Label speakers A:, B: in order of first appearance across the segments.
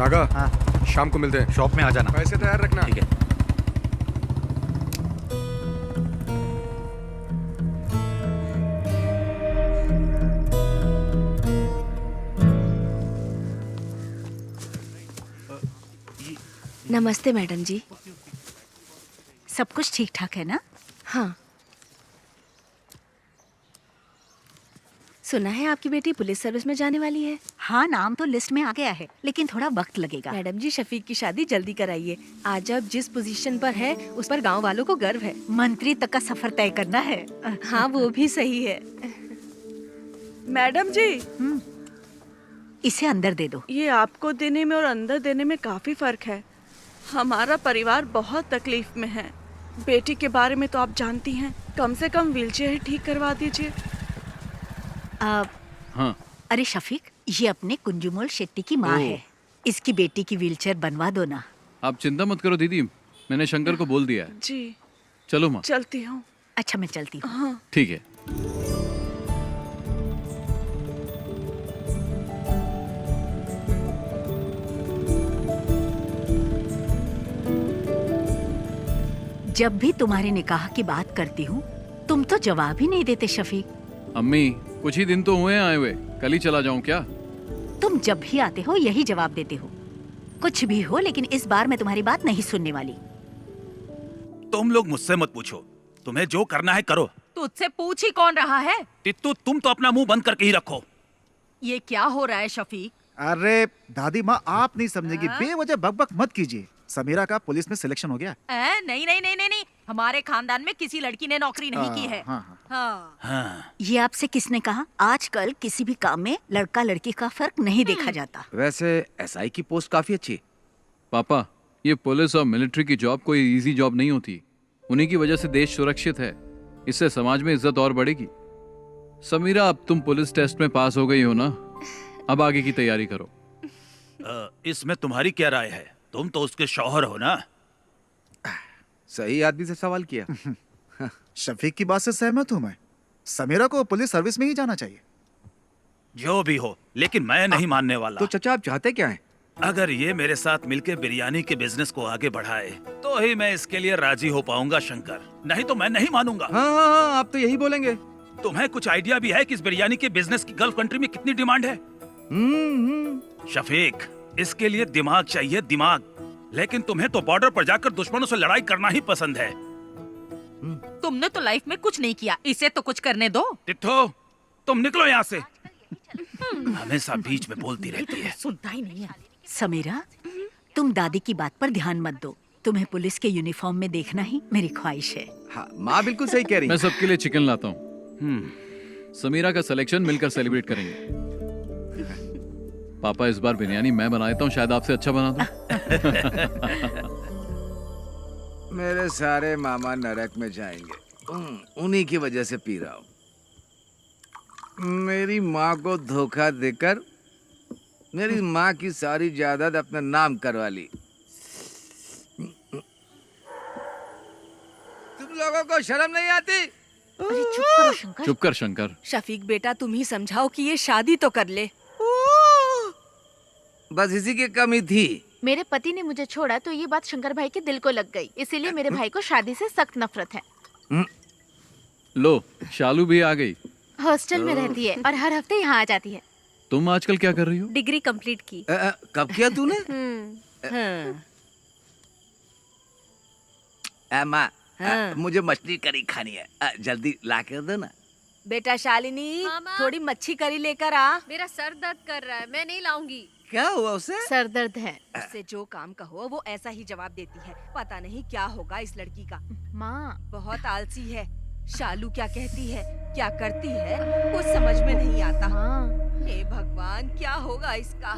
A: नागा
B: हाँ।
A: शाम को मिलते हैं।
B: शॉप में आ जाना।
A: पैसे तैयार रखना।
B: ठीक है।
C: नमस्ते मैडम जी।
D: सब कुछ ठीक ठाक है ना?
C: हाँ, सुना है आपकी बेटी पुलिस सर्विस में जाने वाली है।
D: हाँ, नाम तो लिस्ट में आ गया है, लेकिन थोड़ा वक्त लगेगा।
C: मैडम जी, शफीक की शादी जल्दी कराइए। आज आप जिस पोजीशन पर है उस पर गांव वालों को गर्व है।
D: मंत्री तक का सफर तय करना है।
C: हाँ, वो भी सही है। मैडम जी,
D: इसे अंदर दे दो।
E: ये आपको देने में और अंदर देने में काफी फर्क है। हमारा परिवार बहुत तकलीफ में है। बेटी के बारे में तो आप जानती हैं, कम से कम व्हीलचेयर ही ठीक करवा दीजिए।
F: हाँ।
D: अरे शफीक, ये अपने कुंजुमोल शेट्टी की माँ है। इसकी बेटी की व्हीलचेयर बनवा दो ना।
F: आप चिंता मत करो दीदी, मैंने शंकर को बोल दिया है।
E: जी
F: चलो माँ।
E: चलती हूँ।
D: अच्छा, मैं चलती हूँ।
E: हाँ।
F: ठीक है।
D: जब भी तुम्हारे निकाह की बात करती हूँ तुम तो जवाब ही नहीं देते शफीक।
F: अम्मी, कुछ ही दिन तो हुए हैं आए हुए, कल ही चला जाऊं क्या?
D: तुम जब भी आते हो यही जवाब देते हो। कुछ भी हो, लेकिन इस बार मैं तुम्हारी बात नहीं सुनने वाली।
B: तुम लोग मुझसे मत पूछो, तुम्हें जो करना है करो।
G: तुझसे पूछ ही कौन रहा है?
B: टिट्टू, तुम तो अपना मुंह बंद करके ही रखो।
G: ये क्या हो रहा है शफीक?
H: अरे दादी माँ, आप नहीं समझेगी, बेवजह बकबक मत कीजिए। समीरा का पुलिस में सिलेक्शन हो गया।
G: नहीं नहीं नहीं नहीं नहीं, हमारे खानदान में किसी लड़की ने नौकरी नहीं की है।
B: हाँ।
D: ये आपसे किसने कहा? आजकल किसी भी काम में लड़का लड़की का फर्क नहीं देखा जाता।
I: वैसे एसआई की पोस्ट काफी अच्छी है।
F: पापा, ये पुलिस और मिलिट्री की जॉब कोई इजी जॉब नहीं होती। उन्हीं की वजह से देश सुरक्षित है, इससे समाज में इज्जत और बढ़ेगी। समीरा, अब तुम पुलिस टेस्ट में पास हो गई हो ना, अब आगे की तैयारी करो।
B: इसमें तुम्हारी क्या राय है? तुम तो उसके शौहर हो ना।
I: सही आदमी से सवाल किया।
H: शफीक की बात से सहमत हूँ मैं। समीरा को पुलिस सर्विस में ही जाना चाहिए।
B: जो भी हो, लेकिन मैं नहीं मानने वाला।
I: तो चाचा, आप चाहते क्या हैं?
B: अगर ये मेरे साथ मिलकर बिरयानी के बिजनेस को आगे बढ़ाए तो ही मैं इसके लिए राजी हो पाऊंगा शंकर, नहीं तो मैं नहीं मानूंगा।
I: हाँ, आप तो यही बोलेंगे।
B: तुम्हें कुछ आइडिया भी है कि इस बिरयानी के बिजनेस की गल्फ कंट्री में कितनी डिमांड है? शफीक, इसके लिए दिमाग चाहिए, दिमाग। लेकिन तुम्हें तो बॉर्डर पर जाकर दुश्मनों से लड़ाई करना ही पसंद है।
G: तुमने तो लाइफ में कुछ नहीं किया, इसे तो कुछ करने दो।
B: टिट्टो, तुम निकलो यहाँ से। हमेशा बीच में बोलती रहती है।
G: सुनता ही नहीं है।
D: समीरा, तुम दादी की बात पर ध्यान मत दो। तुम्हें पुलिस के यूनिफॉर्म में देखना ही मेरी ख्वाहिश है।
I: हाँ, माँ बिल्कुल सही कह रही है।
F: मैं सबके लिए चिकन लाता हूँ। समीरा का सिलेक्शन मिलकर सेलिब्रेट करेंगे। पापा, इस बार बिरयानी मैं बनाता हूँ, शायद आपसे अच्छा बना दूं।
I: मेरे सारे मामा नरक में जाएंगे, उन्हीं की वजह से पी रहा हूँ। मेरी माँ को धोखा देकर मेरी माँ की सारी जायदाद अपना नाम करवा ली। तुम लोगों को शर्म नहीं आती?
D: अरे चुप करो शंकर।
F: चुप कर शंकर।
C: शफीक बेटा, तुम ही समझाओ कि ये शादी तो कर ले।
I: बस इसी की कमी थी।
J: मेरे पति ने मुझे छोड़ा तो ये बात शंकर भाई के दिल को लग गई, इसीलिए मेरे भाई को शादी से सख्त नफरत है।
F: लो, शालू भी आ गई।
J: हॉस्टल में रहती है और हर हफ्ते यहाँ आ जाती है।
F: तुम आजकल क्या कर रही हो?
C: डिग्री कंप्लीट की।
I: कब किया तूने? माँ, मुझे मछली करी खानी है, जल्दी ला कर दो ना।
C: बेटा शालिनी, थोड़ी मच्छी करी लेकर आ।
J: मेरा सर दर्द कर रहा है, मैं नहीं लाऊंगी।
I: क्या हुआ उसे?
J: सर दर्द है।
C: उससे जो काम कहो वो ऐसा ही जवाब देती है। पता नहीं क्या होगा इस लड़की का।
J: माँ,
C: बहुत आलसी है। शालू क्या कहती है, क्या करती है, कुछ समझ में नहीं आता। हे भगवान, क्या होगा इसका?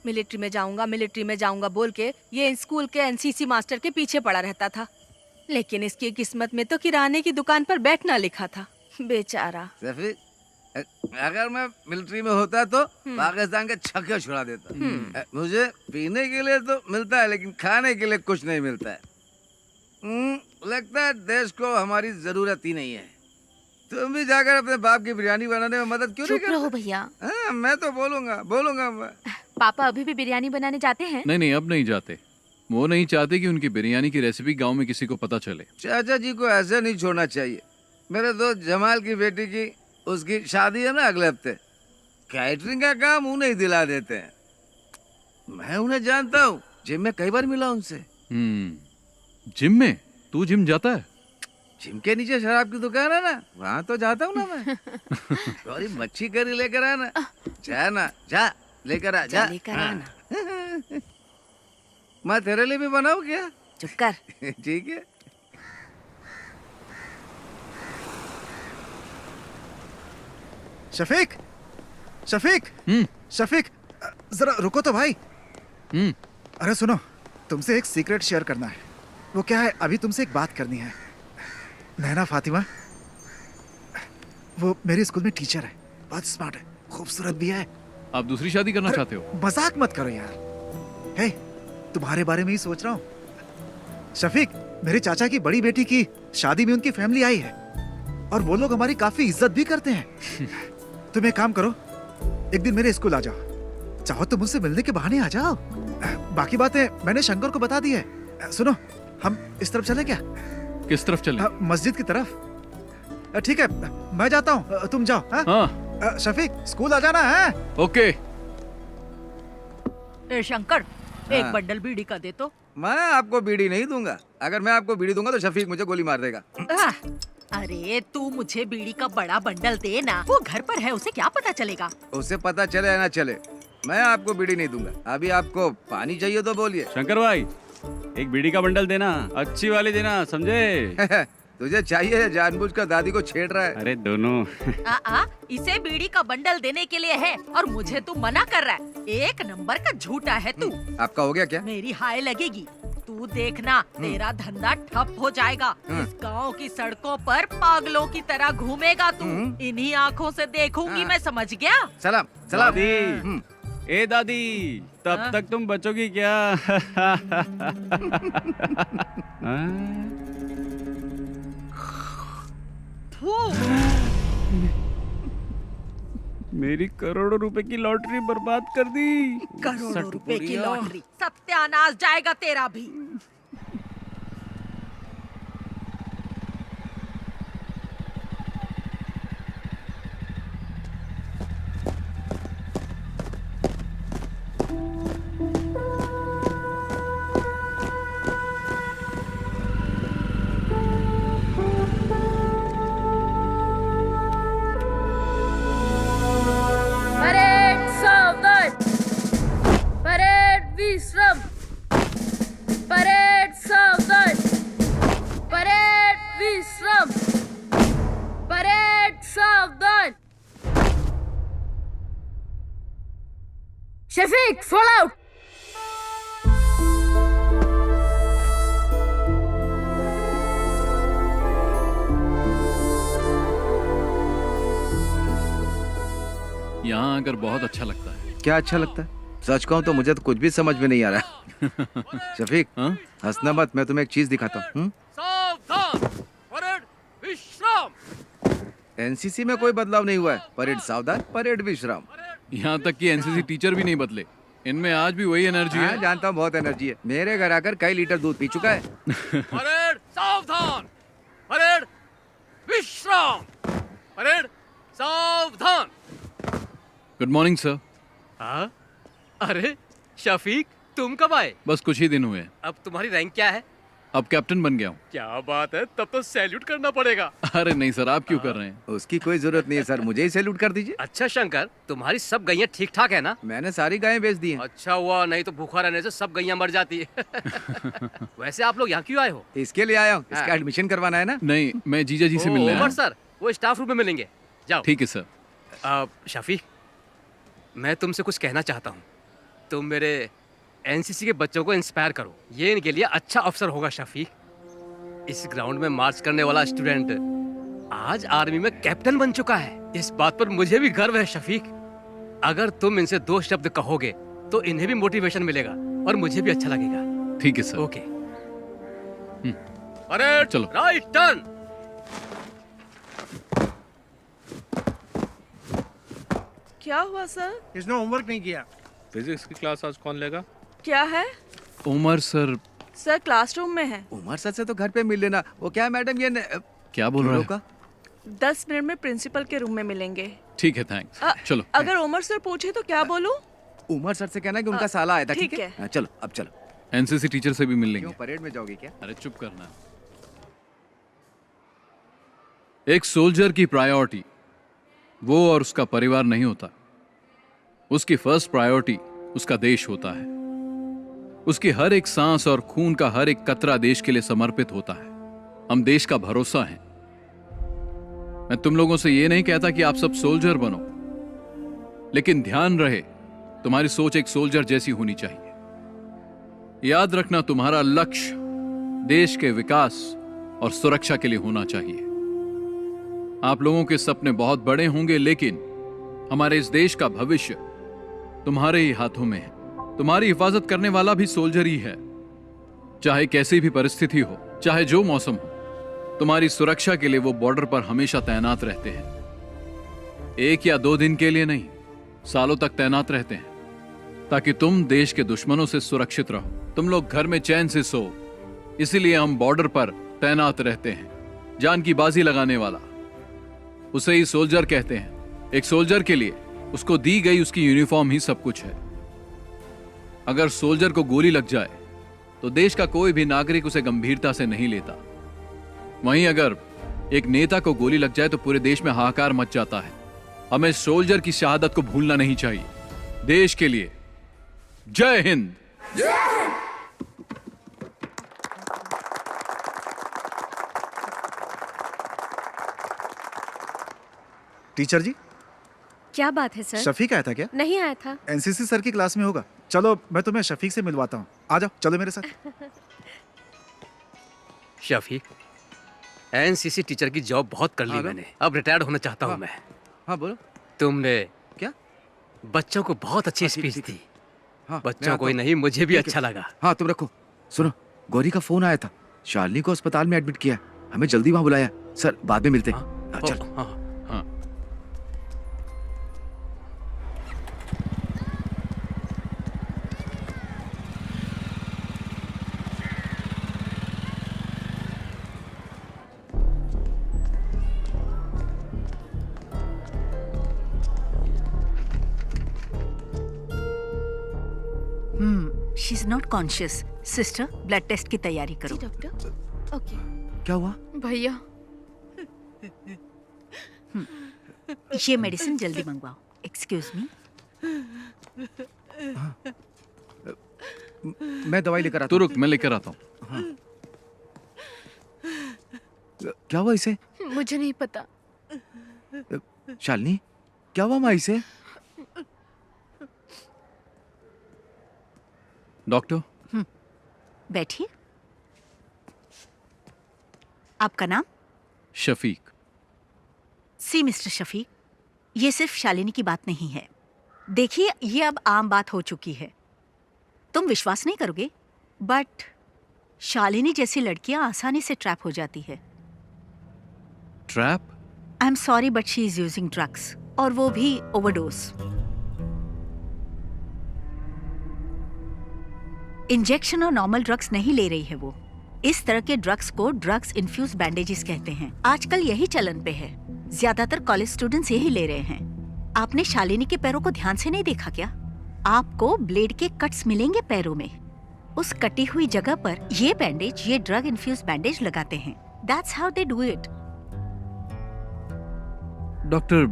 C: मिलिट्री में जाऊंगा बोल के ये स्कूल के एनसीसी मास्टर के पीछे पड़ा रहता था, लेकिन इसकी किस्मत में तो किराने की दुकान पर बैठना लिखा था। बेचारा।
I: अगर मैं मिलिट्री में होता तो पाकिस्तान के छक्के छुड़ा देता। मुझे पीने के लिए तो मिलता है, लेकिन खाने के लिए कुछ नहीं मिलता है। लगता है देश को हमारी जरूरत ही नहीं है। तुम भी जाकर अपने बाप की बिरयानी बनाने में मदद क्यों नहीं करते?
J: चुप रहो भैया।
I: मैं तो बोलूंगा।
J: पापा अभी भी बिरयानी बनाने जाते हैं?
F: नहीं नहीं, अब नहीं जाते। वो नहीं चाहते कि उनकी बिरयानी की रेसिपी गांव में किसी को पता चले।
I: चाचा जी को ऐसे नहीं छोड़ना चाहिए। मेरे दोस्त जमाल की बेटी की उसकी शादी है ना अगले हफ्ते। कैटरिंग का काम उन्हें ही दिला देते हैं। मैं उन्हें जानता हूँ, जिम में कई बार मिला उनसे।
F: जिम में? तू जिम जाता है?
I: जिम के नीचे शराब की दुकान है ना, वहाँ तो जाता हूँ ना मैं। थोड़ी मच्छी करी लेकर आना। जा ना, जा लेकर आ, जा
C: लेकर आना।
I: मैं तेरे लिए भी बनाऊँ क्या?
C: चुप कर।
I: ठीक है।
H: शफीक, शफीक, शफीक, जरा रुको तो भाई। अरे सुनो, तुमसे एक सीक्रेट शेयर करना है। वो क्या है, अभी तुमसे एक बात करनी है। नैना फातिमा, वो मेरे स्कूल में टीचर है, बहुत स्मार्ट है, खूबसूरत भी है।
F: आप दूसरी शादी करना चाहते हो?
H: मजाक मत करो यार। हे, तुम्हारे बारे में ही सोच रहा हूँ। शफीक, मेरे चाचा की बड़ी बेटी की शादी में उनकी फैमिली आई है और वो लोग हमारी काफी इज्जत भी करते हैं। तुम एक काम करो, एक दिन मेरे स्कूल आ जाओ। चाहो तो मुझसे मिलने के बहाने आ जाओ। बाकी बातें मैंने शंकर को बता दी है। सुनो, हम इस तरफ चलें क्या?
F: किस तरफ चलें?
H: मस्जिद की तरफ। ठीक है, मैं जाता हूँ, तुम जाओ। हाँ? शफीक, स्कूल आ जाना है।
F: ओके।
G: शंकर, एक बंडल बीड़ी का दे तो।
I: मैं आपको बीड़ी नहीं दूंगा। अगर मैं आपको बीड़ी दूंगा तो शफीक मुझे गोली मार देगा।
G: अरे तू मुझे बीड़ी का बड़ा बंडल दे ना। वो घर पर है, उसे क्या पता चलेगा?
I: उसे पता चले या ना चले, मैं आपको बीड़ी नहीं दूंगा। अभी आपको पानी चाहिए तो बोलिए।
K: शंकर भाई, एक बीड़ी का बंडल देना, अच्छी वाली देना, समझे?
I: तुझे चाहिए या जानबूझकर दादी को छेड़ रहा है?
K: अरे दोनों।
G: इसे बीड़ी का बंडल देने के लिए है और मुझे तू मना कर रहा है। एक नंबर का झूठा है तू।
I: आपका हो गया क्या?
G: मेरी हाय लगेगी। तू देखना, तेरा धंधा ठप हो जाएगा। इस गांव की सड़कों पर पागलों की तरह घूमेगा तू। इन्हीं आँखों से देखूंगी मैं, समझ गया?
I: सलाम सलाम।
K: दादी, ए दादी, तब तक तुम बचोगी क्या? मेरी करोड़ों रुपए की लॉटरी बर्बाद कर दी।
G: करोड़ों रुपए की लॉटरी, सत्यानाश जाएगा तेरा भी।
J: Shafiq, fall out!
F: यहाँ आकर बहुत अच्छा लगता है।
I: क्या अच्छा लगता है? सच कहूँ तो मुझे तो कुछ भी समझ में नहीं आ रहा। शफीक, हंसना मत, मैं तुम्हें एक चीज दिखाता हूँ। एनसीसी में कोई बदलाव नहीं हुआ है। परेड सावधान, परेड विश्राम।
F: यहाँ तक कि एनसीसी टीचर भी नहीं बदले। इनमें आज भी वही एनर्जी है।
I: जानता हूँ, बहुत एनर्जी है। मेरे घर आकर कई लीटर दूध पी चुका है।
B: परेड सावधान, परेड विश्राम, परेड सावधान।
F: Good morning sir.
L: हाँ? अरे शफीक, तुम कब आए?
F: बस कुछ ही दिन हुए।
L: अब तुम्हारी रैंक क्या है?
F: अब कैप्टन बन गया हूँ।
L: क्या बात है, तब तो सैल्यूट करना पड़ेगा।
F: अरे नहीं सर, आप क्यों कर रहे हैं?
I: उसकी कोई जरूरत नहीं है सर, मुझे ही सैल्यूट कर दीजिए।
L: अच्छा शंकर, तुम्हारी सब गैया ठीक ठाक है ना?
I: मैंने सारी गायें बेच दी हैं।
L: अच्छा हुआ, नहीं तो भूखा रहने से सब गैया मर जाती है। वैसे आप लोग यहाँ क्यों आए हो?
I: इसके लिए आया हूँ, इसका एडमिशन करवाना है ना।
F: नहीं, मैं जीजा जी से मिलने आया हूँ।
L: सर, वो स्टाफ रूम में मिलेंगे, जाओ।
F: ठीक है सर।
L: शफीक, मैं तुमसे कुछ कहना चाहता हूँ। तुम मेरे एनसीसी के बच्चों को इंस्पायर करो, ये इनके लिए अच्छा अवसर होगा। शफीक, इस ग्राउंड में मार्च करने वाला स्टूडेंट आज आर्मी में कैप्टन बन चुका है। इस बात पर मुझे भी गर्व है। शफीक, अगर तुम इनसे 2 शब्द कहोगे तो इन्हें भी मोटिवेशन मिलेगा और मुझे भी अच्छा लगेगा।
F: ठीक है सर।
L: ओके। परेड,
F: चलो।
L: Right turn.
E: क्या हुआ सर?
M: इसने होमवर्क नहीं किया।
N: फिजिक्स की क्लास आज कौन लेगा?
E: क्या है
F: उमर सर।
E: सर क्लासरूम में है।
I: उमर सर से तो घर पे मिल लेना। वो क्या मैडम ये
F: क्या बोल रहे हो?
E: 10 मिनट में प्रिंसिपल के रूम में मिलेंगे।
F: ठीक है, थैंक्स। चलो।
E: अगर उमर सर पूछे तो क्या बोलूं?
I: उमर सर से कहना कि उनका साला आया था।
E: ठीक है।
I: हाँ, चलो अब चलो।
F: एनसीसी टीचर से भी मिल लेंगे।
I: क्यों परेड में जाओगी क्या?
F: अरे चुप करना। एक सोल्जर की प्रायोरिटी वो और उसका परिवार नहीं होता। उसकी फर्स्ट प्रायोरिटी उसका देश होता है। उसकी हर एक सांस और खून का हर एक कतरा देश के लिए समर्पित होता है। हम देश का भरोसा हैं। मैं तुम लोगों से यह नहीं कहता कि आप सब सोल्जर बनो, लेकिन ध्यान रहे तुम्हारी सोच एक सोल्जर जैसी होनी चाहिए। याद रखना तुम्हारा लक्ष्य देश के विकास और सुरक्षा के लिए होना चाहिए। आप लोगों के सपने बहुत बड़े होंगे, लेकिन हमारे इस देश का भविष्य तुम्हारे ही हाथों में है। तुम्हारी हिफाजत करने वाला भी सोल्जर ही है। चाहे कैसी भी परिस्थिति हो, चाहे जो मौसम हो, तुम्हारी सुरक्षा के लिए वो बॉर्डर पर हमेशा तैनात रहते हैं। 1 या 2 दिन के लिए नहीं, सालों तक तैनात रहते हैं, ताकि तुम देश के दुश्मनों से सुरक्षित रहो। तुम लोग घर में चैन से सो, इसीलिए हम बॉर्डर पर तैनात रहते हैं। जान की बाजी लगाने वाला, उसे ही सोल्जर कहते हैं। एक सोल्जर के लिए उसको दी गई उसकी यूनिफॉर्म ही सब कुछ है। अगर सोल्जर को गोली लग जाए तो देश का कोई भी नागरिक उसे गंभीरता से नहीं लेता। वहीं अगर एक नेता को गोली लग जाए तो पूरे देश में हाहाकार मच जाता है। हमें सोल्जर की शहादत को भूलना नहीं चाहिए। देश के लिए जय हिंद।
H: टीचर जी,
O: क्या बात है सर?
H: शफीक आया था क्या?
O: नहीं आया था।
H: एनसीसी सर की क्लास में होगा। चलो मैं तुम्हें शफीक से मिलवाता हूँ। आ जाओ, चलो मेरे साथ।
L: शफीक, एनसीसी टीचर की जॉब बहुत कर ली मैंने, अब रिटायर्ड होना चाहता हूँ मैं।
I: हाँ बोलो।
L: तुमने
I: क्या
L: बच्चों को बहुत अच्छी स्पीच दी। बच्चों को ही नहीं, मुझे भी
I: ठीक है।
L: अच्छा लगा।
I: हाँ तुम रखो। सुनो, गौरी का फोन आया था। शालिनी को अस्पताल में एडमिट किया, हमें जल्दी वहां बुलाया। सर बाद में मिलते हैं। चलो।
D: She is not conscious. Sister, blood test की तैयारी करो।
J: डॉक्टर। ओके।
I: क्या हुआ?
J: भैया,
D: ये मेडिसिन जल्दी मंगवाओ। Excuse me.
I: मैं दवाई लेकर आता
F: तू
I: हूँ।
F: रुक, मैं लेकर आता हूँ।
I: हाँ। क्या हुआ इसे?
J: मुझे नहीं पता।
I: शालिनी, क्या हुआ माँ इसे?
F: डॉक्टर।
D: बैठिए। आपका नाम?
F: शफीक।
D: सी मिस्टर शफीक, ये सिर्फ शालिनी की बात नहीं है। देखिए, ये अब आम बात हो चुकी है। तुम विश्वास नहीं करोगे, बट शालिनी जैसी लड़कियां आसानी से ट्रैप हो जाती है।
F: Trap?
D: I am sorry but she is using drugs, और वो भी ओवरडोज। इंजेक्शन और नॉर्मल ड्रग्स नहीं ले रही है वो। इस तरह के ड्रग्स को ड्रग्स इन्फ्यूज बैंडेजेस कहते हैं। आजकल यही चलन पे है। ज्यादातर कॉलेज स्टूडेंट्स यही ले रहे हैं। आपने शालिनी के पैरों को ध्यान से नहीं देखा क्या? आपको ब्लेड के कट्स मिलेंगे पैरों में। उस कटी हुई जगह पर ये बैंडेज, ये ड्रग इन्फ्यूज बैंडेज लगाते हैं। That's how they do it.
F: Doctor,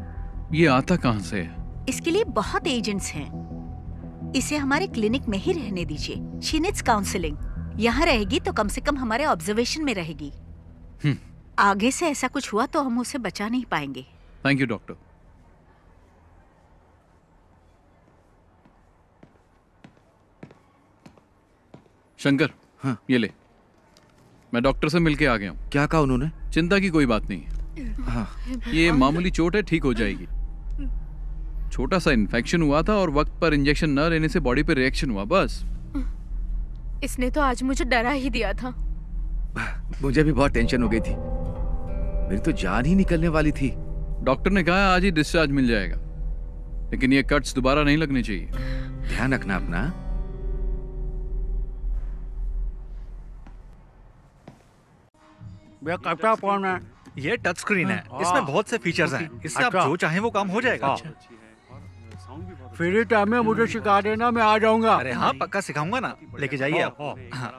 F: ये आता कहाँ से है?
D: इसके लिए बहुत एजेंट्स हैं। इसे हमारे क्लिनिक में ही रहने दीजिए। She needs counselling. यहाँ रहेगी तो कम से कम हमारे ऑब्जर्वेशन में रहेगी। आगे से ऐसा कुछ हुआ तो हम उसे बचा नहीं पाएंगे।
F: Thank you doctor. शंकर,
I: हाँ।
F: ये ले। मैं डॉक्टर से मिलके आ गया हूँ।
I: क्या कहा उन्होंने?
F: चिंता की कोई बात नहीं है।
I: हाँ।
F: ये मामूली चोट है, ठीक हो जाएगी। छोटा सा इन्फेक्शन हुआ था और वक्त पर इंजेक्शन न लेने से बॉडी पे रिएक्शन हुआ, बस।
J: इसने तो आज मुझे डरा ही दिया था।
I: मुझे भी बहुत टेंशन हो गई थी। मेरी तो जान ही निकलने वाली थी।
F: डॉक्टर ने कहा आज ही डिस्चार्ज मिल जाएगा, लेकिन ये कट्स दोबारा नहीं लगने चाहिए।
I: ध्यान रखना अपना।
M: भैया कैप्टा फोन है।
H: ये टच स्क्रीन है, इसमें बहुत से फीचर्स हैं, इससे आप जो चाहें वो काम हो जाएगा।
M: फ्री टाइम में मुझे सिखा देना, मैं आ जाऊंगा।
H: अरे हाँ, पक्का सिखाऊंगा ना, लेके जाइए आप। हाँ।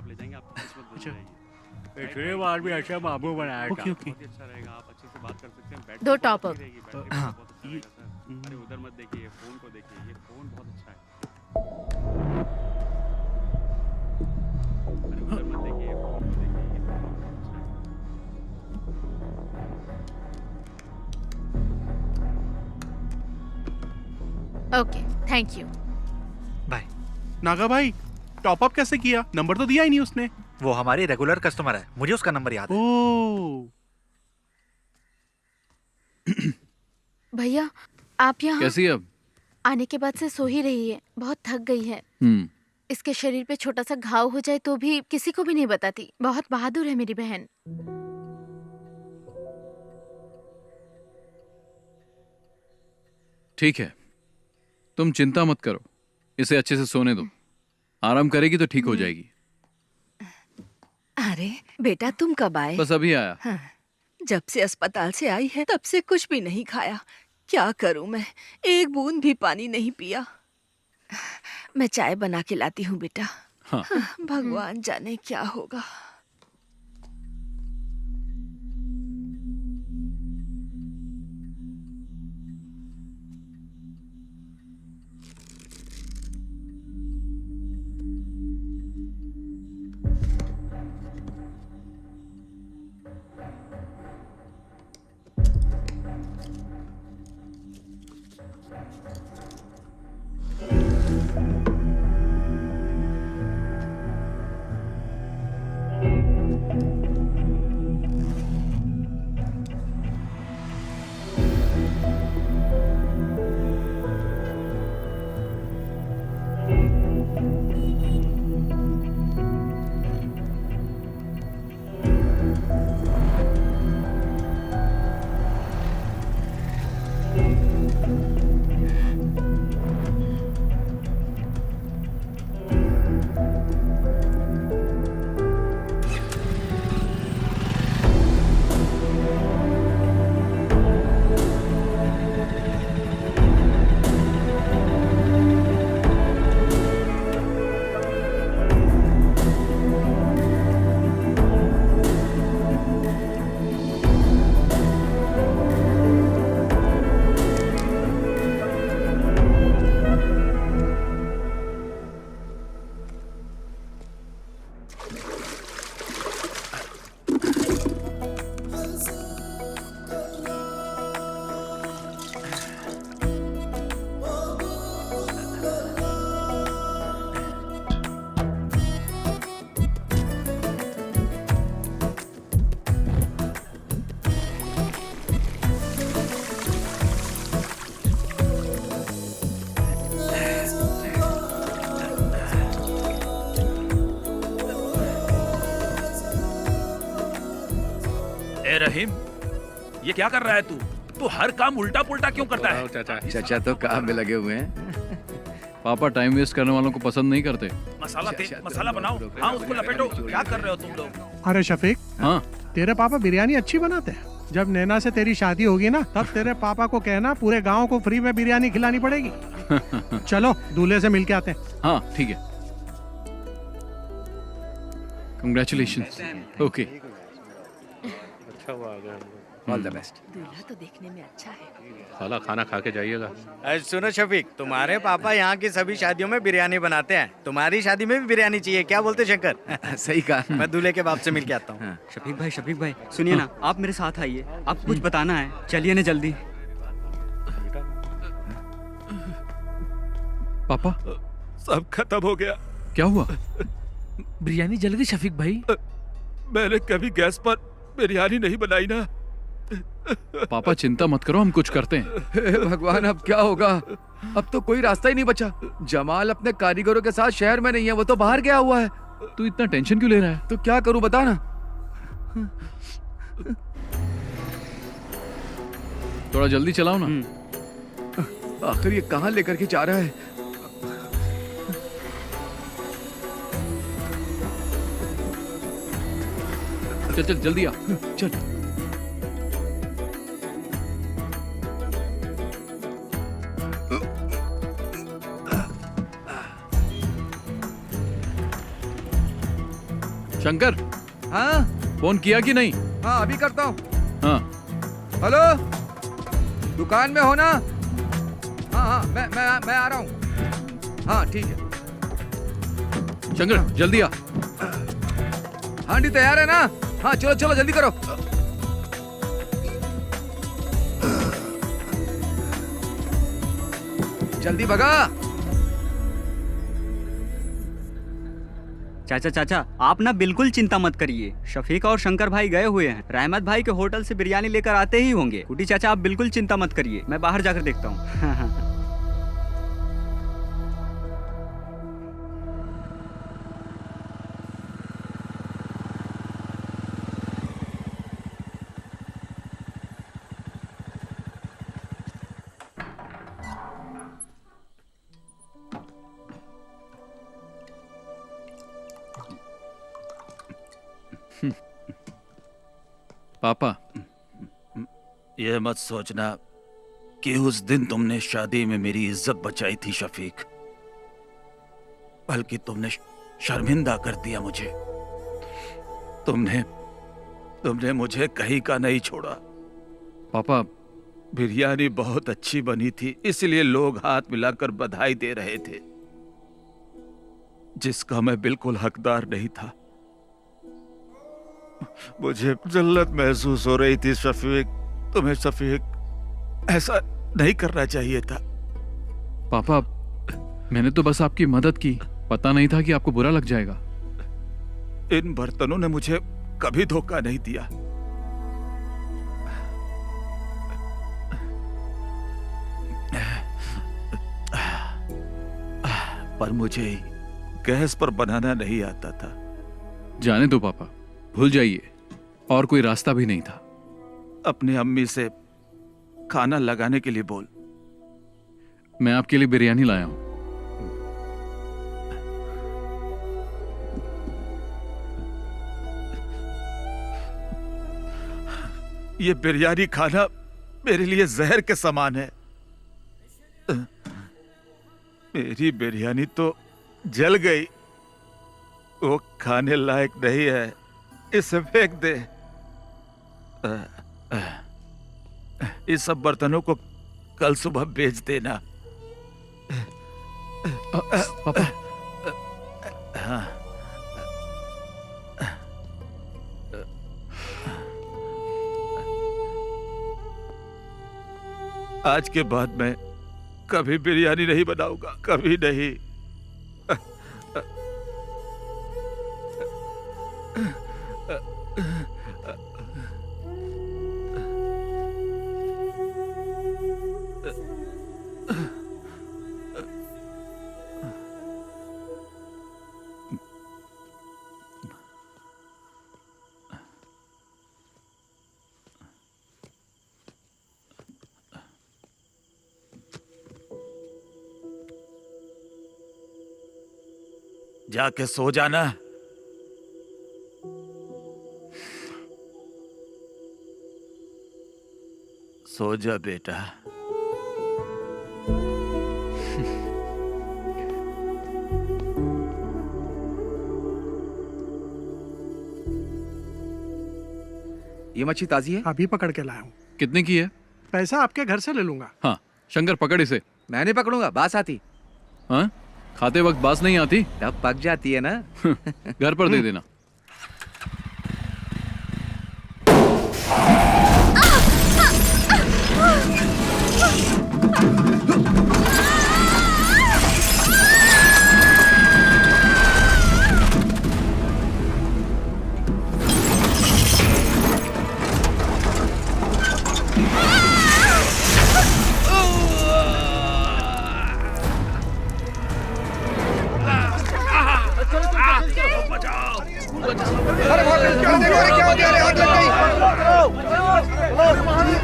M: पिछली बार भी ऐसे बाबू बनाया था।
K: अच्छा रहेगा, आप अच्छे से बात कर सकते हैं।
J: 2 टॉप अप।
K: अरे उधर मत देखिए, फोन को देखिए, ये फोन बहुत अच्छा है। अरे उधर मत देखिए, फोन को देखिए, ये फोन बहुत अच्छा है।
J: Okay, thank you.
H: Bye.
P: Naga भाई, टॉप अप कैसे किया? नंबर तो दिया ही नहीं उसने।
H: वो हमारी रेगुलर कस्टमर है, मुझे उसका नंबर याद है।
P: ओह।
J: भैया, आप यहाँ
F: कैसी है अब?
J: आने के बाद से सो ही रही है, बहुत थक गई है। इसके शरीर पे छोटा सा घाव हो जाए तो भी किसी को भी नहीं बताती। बहुत बहादुर है मेरी बहन।
F: ठीक है, तुम चिंता मत करो, इसे अच्छे से सोने दो। आराम करेगी तो ठीक हो जाएगी।
C: अरे बेटा, तुम कब आए?
F: बस अभी आया।
C: हाँ, जब से अस्पताल से आई है तब से कुछ भी नहीं खाया। क्या करूं मैं, एक बूंद भी पानी नहीं पिया। मैं चाय बना के लाती हूँ बेटा।
F: हाँ।
C: भगवान जाने क्या होगा।
B: ए रहीम, ये क्या कर रहा है तू? तू हर काम उल्टा पुल्टा क्यों करता है?
I: चाचा तो काम में लगे हुए हैं।
F: पापा टाइम वेस्ट करने वालों को पसंद नहीं करते।
B: मसाला बनाओ। हाँ, उसको लपेटो। क्या कर रहे हो तुम लोग?
Q: अरे शफीक,
F: हाँ,
Q: तेरे पापा बिरयानी अच्छी बनाते हैं। जब नैना से तेरी शादी होगी ना, तब तेरे पापा को कहना पूरे गांव को फ्री में बिरयानी खिलानी पड़ेगी। चलो दूल्हे से मिलके आते हैं।
F: हाँ ठीक है। कंग्रेचुलेशंस। ओके,
N: अच्छा हुआ आ गया।
I: All the best.
C: दूल्हा तो देखने में अच्छा है।
N: साला खाना खा के जाइएगा।
M: सुनो शफीक, तुम्हारे पापा यहाँ की सभी शादियों में बिरयानी बनाते हैं, तुम्हारी शादी में भी बिरयानी चाहिए। क्या बोलते शंकर?
I: सही कहा।
M: मैं दूल्हे के बाप से मिल के आता हूँ।
R: शफीक भाई सुनिए ना, आप मेरे साथ आइए, आपको कुछ बताना है। चलिए ना जल्दी।
F: पापा
B: सब खत्म हो गया।
F: क्या हुआ?
B: बिरयानी जल गई शफीक भाई। मैंने कभी गैस पर बिरयानी नहीं बनाई ना।
F: पापा चिंता मत करो, हम कुछ करते हैं।
I: हे भगवान, अब क्या होगा? अब तो कोई रास्ता ही नहीं बचा। जमाल अपने कारीगरों के साथ शहर में नहीं है, वो तो बाहर गया हुआ है।
F: तू इतना टेंशन क्यों ले रहा है?
I: तो क्या करूं बता ना।
F: थोड़ा जल्दी चलाओ ना।
I: आखिर ये कहाँ लेकर के जा रहा है?
F: चल चल जल्दी आ चल। शंकर,
I: हाँ
F: फोन किया कि नहीं?
I: हाँ अभी करता हूँ।
F: हाँ
I: हेलो, दुकान में हो ना? हाँ हाँ मैं आ रहा हूँ। हाँ ठीक है।
F: शंकर जल्दी आ।
I: हांडी तैयार है ना? हाँ चलो चलो जल्दी करो। जल्दी भगा।
R: चाचा चाचा, आप ना बिल्कुल चिंता मत करिए। शफीक और शंकर भाई गए हुए हैं, रहमत भाई के होटल से बिरयानी लेकर आते ही होंगे। कुटी चाचा आप बिल्कुल चिंता मत करिए, मैं बाहर जाकर देखता हूँ।
F: पापा,
B: ये मत सोचना कि उस दिन तुमने शादी में मेरी इज्जत बचाई थी शफीक, बल्कि तुमने शर्मिंदा कर दिया मुझे। तुमने मुझे कहीं का नहीं छोड़ा।
F: पापा,
B: बिरयानी बहुत अच्छी बनी थी, इसलिए लोग हाथ मिलाकर बधाई दे रहे थे, जिसका मैं बिल्कुल हकदार नहीं था। मुझे जल्लत महसूस हो रही थी शफीक। तुम्हें शफीक ऐसा नहीं करना चाहिए था।
F: पापा, मैंने तो बस आपकी मदद की, पता नहीं था कि आपको बुरा लग जाएगा।
B: इन बर्तनों ने मुझे कभी धोखा नहीं दिया। पर मुझे गैस पर बनाना नहीं आता था।
F: जाने दो पापा, भूल जाइए, और कोई रास्ता भी नहीं था।
B: अपनी अम्मी से खाना लगाने के लिए बोल।
F: मैं आपके लिए बिरयानी लाया हूं।
B: ये बिरयानी खाना मेरे लिए जहर के समान है। मेरी बिरयानी तो जल गई, वो खाने लायक नहीं है, इसे फेंक दे। इस सब बर्तनों को कल सुबह बेच देना।
F: पापा।
B: हाँ। आज के बाद मैं कभी बिरयानी नहीं बनाऊंगा, कभी नहीं। जाके सो जाना। सो जा बेटा।
I: ये मच्छी ताजी है?
Q: अभी पकड़ के लाया हूँ।
F: कितने की है?
Q: पैसा आपके घर से ले लूंगा।
F: हाँ, शंकर पकड़ इसे।
I: मैं नहीं पकड़ूंगा, बास आती।
F: हाँ, खाते वक्त बास नहीं आती?
I: तब पक जाती है ना।
F: घर पर दे देना।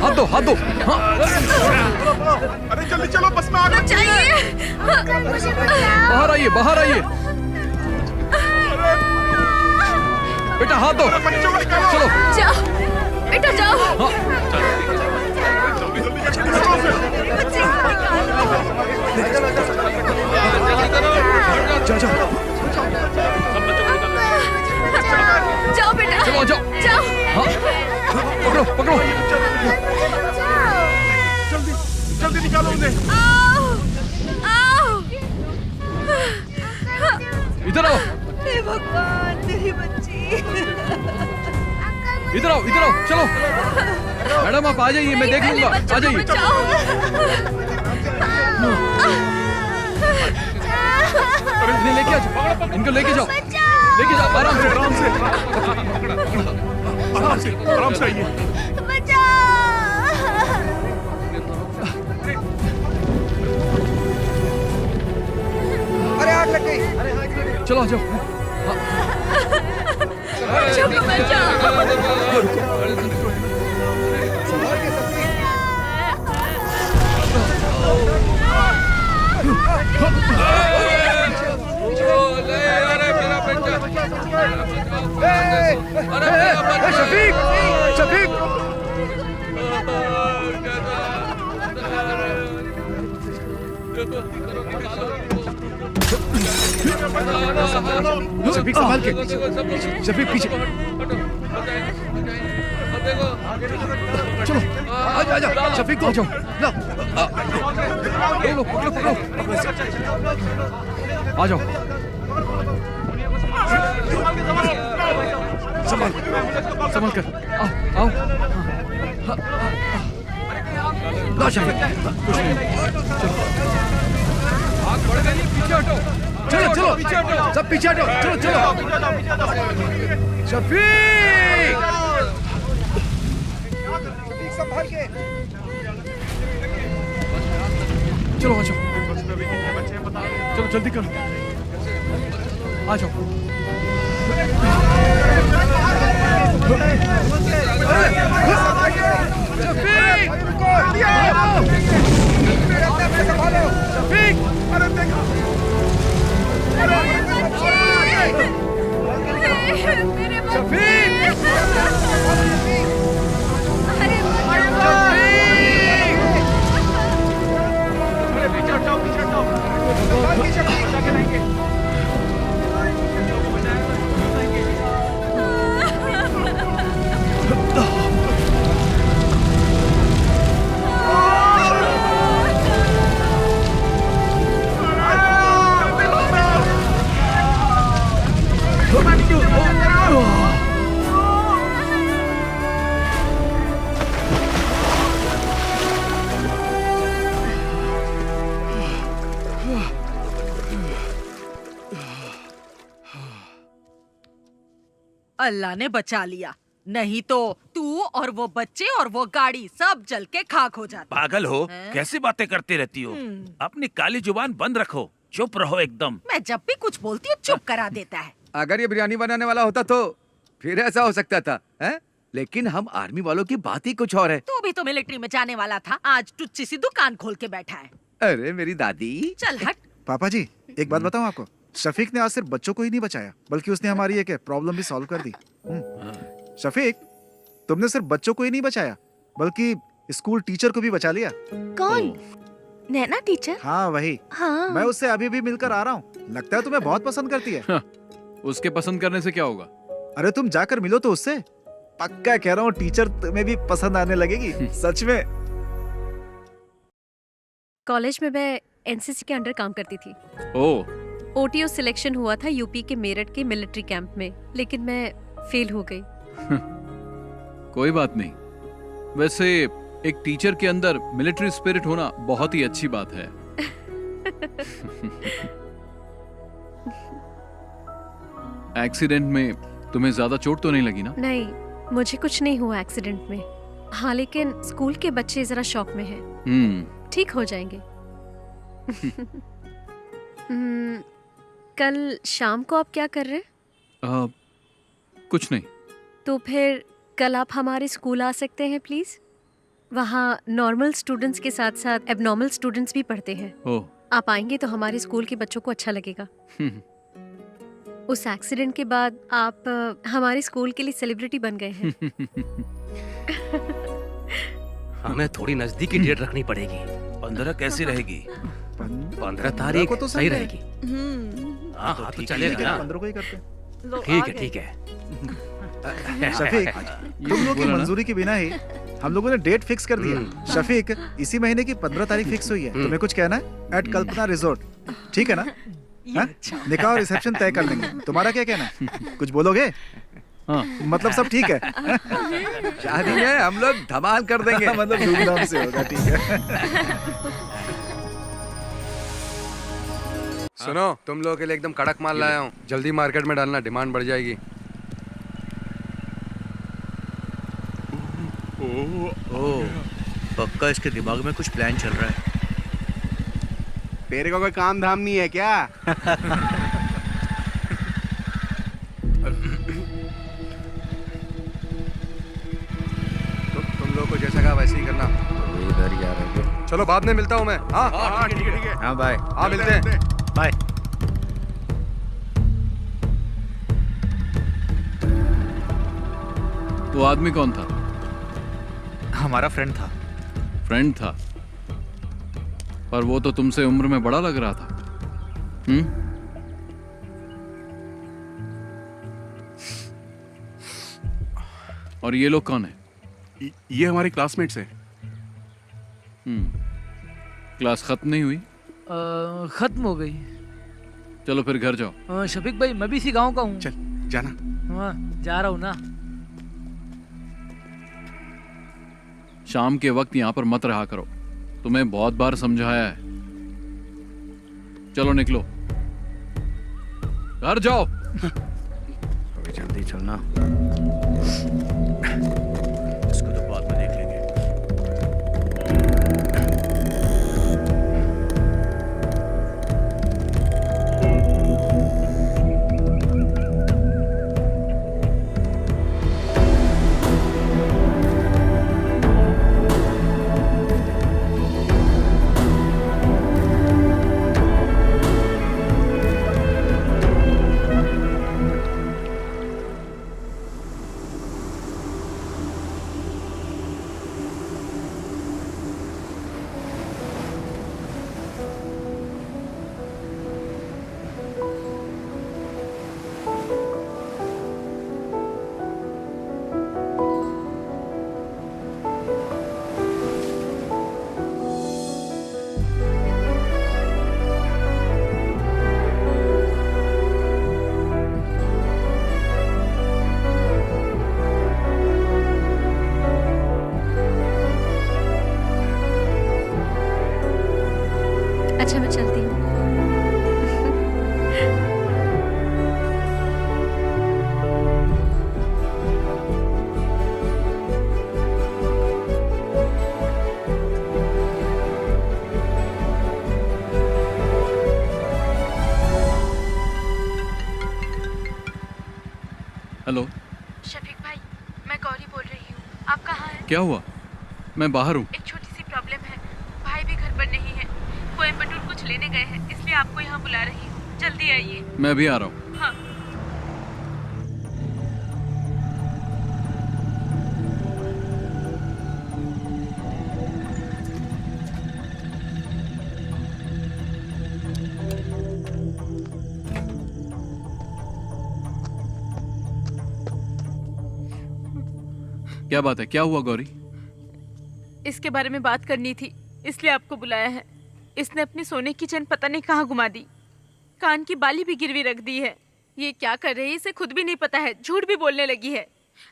F: हाथ दो, हाथ दो। हाँ।
P: अरे जल्दी चलो, बस में आ गए।
F: बाहर आइए, बाहर आइए। बेटा हाथ दो। चलो
C: जाओ बेटा जाओ। जाओ बेटा
F: चलो जाओ
C: जाओ।
F: हाँ पकड़ो पकड़ो
P: जल्दी जल्दी निकालो उन्हें।
C: आओ आओ।
F: इधर आओ
C: हे भगवान मेरी बच्ची।
F: इधर आओ चलो। मैडम आप आ जाइए, मैं देख लूंगा। आ जाइए। इन्हें लेके आओ, इनको लेके जाओ, लेके जाओ आराम
P: से आइए।
A: अरे आग लग गई।
F: चलो आ जाओ।
A: शफीक शफीक
H: शफीक संभाल के। शफीक पीछे। चलो आजा शफीक को
F: जाओ।
H: लो
F: पकड़ो आ जाओ। संभाल कर आओ।
H: लो शफीक।
F: आग बढ़ गई, पीछे हटो।
H: चलो सब पीछे हटो। चलो शफीक
A: संभाल के।
F: चलो आ जाओ। चलो जल्दी करो आ जाओ।
G: अल्लाह ने बचा लिया, नहीं तो तू और वो बच्चे और वो गाड़ी सब जल के खाक हो जाते।
B: पागल हो,
G: हैं?
B: कैसी बातें करती रहती हो? अपनी काली जुबान बंद रखो, चुप रहो एकदम।
G: मैं जब भी कुछ बोलती हूँ चुप करा देता है।
I: अगर ये बिरयानी बनाने वाला होता तो फिर ऐसा हो सकता था, हैं? लेकिन हम आर्मी वालों की बात ही कुछ और है।
G: तू भी तो मिलिट्री में जाने वाला था, आज टुच्ची सी दुकान खोल के बैठा है।
I: अरे मेरी दादी।
G: चल हट।
H: पापा जी एक बात बताऊं आपको, शफीक ने आज सिर्फ बच्चों को ही नहीं बचाया बल्कि उसने हमारी एक प्रॉब्लम भी सॉल्व कर दी। शफीक तुमने सिर्फ बच्चों को ही नहीं बचाया बल्कि स्कूल टीचर को भी बचा लिया।
J: कौन? नैना टीचर?
H: हाँ वही।
J: हाँ।
H: मैं उससे अभी भी मिलकर आ रहा हूँ, लगता है तुम्हें बहुत पसंद करती है।
F: उसके पसंद करने से क्या होगा?
H: अरे तुम जाकर मिलो तो उससे, पक्का कह रहा हूँ टीचर तुम्हें भी पसंद आने लगेगी। सच में।
O: कॉलेज में मैं एनसीसी के अंडर काम करती थी।
F: ओह।
O: ओटीओ सिलेक्शन हुआ था यूपी के मेरठ के मिलिट्री कैंप में, लेकिन मैं फेल हो गई।
F: कोई बात नहीं, वैसे एक टीचर के अंदर मिलिट्री स्पिरिट होना बहुत ही अच्छी बात है। एक्सीडेंट में तुम्हें ज्यादा चोट तो नहीं लगी ना?
O: नहीं, मुझे कुछ नहीं हुआ एक्सीडेंट में। हाँ, लेकिन स्कूल के बच्चे जरा शॉक में हैं। ठीक हो जाएंगे। कल शाम को आप क्या कर रहे हैं?
F: कुछ नहीं।
O: तो फिर कल आप हमारे स्कूल आ सकते हैं प्लीज? वहाँ नॉर्मल स्टूडेंट्स के साथ साथ एबनॉर्मल स्टूडेंट्स भी पढ़ते हैं।
F: ओह।
O: आप आएंगे तो हमारे स्कूल के बच्चों को अच्छा लगेगा। उस एक्सीडेंट के बाद आप हमारे स्कूल के लिए सेलिब्रिटी बन गए हैं।
L: हमें थोड़ी नजदीकी डेट रखनी पड़ेगी।
B: 15 कैसी रहेगी?
L: 15 तारीख
H: को तो
L: सही
H: संडे है।
L: रहेगी। हाँ हाँ, तो चलेगा ना।
H: 15 को ही करते हैं।
L: ठीक है ठीक है।
H: शफीक, तुम लोगों की मंजूरी के बिना ही हम लोगों ने डेट फिक्स कर दिया। शफीक, इसी महीने की 15 तारीख फिक्स हुई है। तुम्हें कुछ कहना है? एट कल्पना रिजॉर्ट, ठीक है ना? हाँ? निकाह और रिसेप्शन तय कर लेंगे। तुम्हारा क्या कहना है? कुछ बोलोगे?
F: हाँ।
H: मतलब सब ठीक है?
I: शादी में हम लोग धमाल कर देंगे।
H: मतलब धूमधाम से होगा, ठीक है।
A: सुनो, तुम लोगों के लिए एकदम कड़क माल लाया हूँ। जल्दी मार्केट में डालना, डिमांड बढ़ जाएगी।
M: ओह, पक्का इसके दिमाग में कुछ प्लान चल रहा है।
P: तेरे को कोई काम धाम नहीं है क्या?
A: तुम लोगों को जैसा कहा वैसे ही करना।
M: इधर ही आ रहे हैं।
A: चलो बाद में मिलता हूँ मैं।
P: हाँ ठीक है।
M: हाँ बाय।
A: हाँ मिलते हैं।
M: बाय।
F: वो आदमी कौन था?
M: हमारा फ्रेंड था।
F: फ्रेंड था, पर वो तो तुमसे उम्र में बड़ा लग रहा था। और ये लोग कौन है?
P: ये हमारे क्लासमेट्स हैं।
F: क्लास खत्म नहीं हुई?
S: खत्म हो गई।
F: चलो फिर घर जाओ।
S: शफीक भाई, मैं भी इसी गांव का हूँ।
P: चल जाना।
S: हाँ, जा रहा हूँ ना।
F: शाम के वक्त यहाँ पर मत रहा करो, तुम्हें बहुत बार समझाया है। चलो निकलो, घर जाओ।
M: अभी जल्दी चलना। इसको तो बाद में देख लेंगे।
O: अच्छा, मैं चलती हूँ।
F: हेलो,
J: शफीक भाई, मैं गौरी बोल रही हूँ। आप कहाँ हैं?
F: क्या हुआ? मैं बाहर हूँ।
J: एक छोटी सी प्रॉब्लम है। भाई भी घर पर नहीं है। कोयम्बटूर कुछ लेने गए हैं, इसलिए आपको यहाँ बुला रही हूँ। जल्दी आइए।
F: मैं भी आ रहा हूँ।
J: हाँ।
F: क्या बात है? क्या हुआ गौरी?
J: इसके बारे में बात करनी थी, इसलिए आपको बुलाया है। इसने अपनी सोने की चेन पता नहीं कहाँ घुमा दी, कान की बाली भी गिरवी रख दी है। ये क्या कर रही है इसे खुद भी नहीं पता है। झूठ भी बोलने लगी है।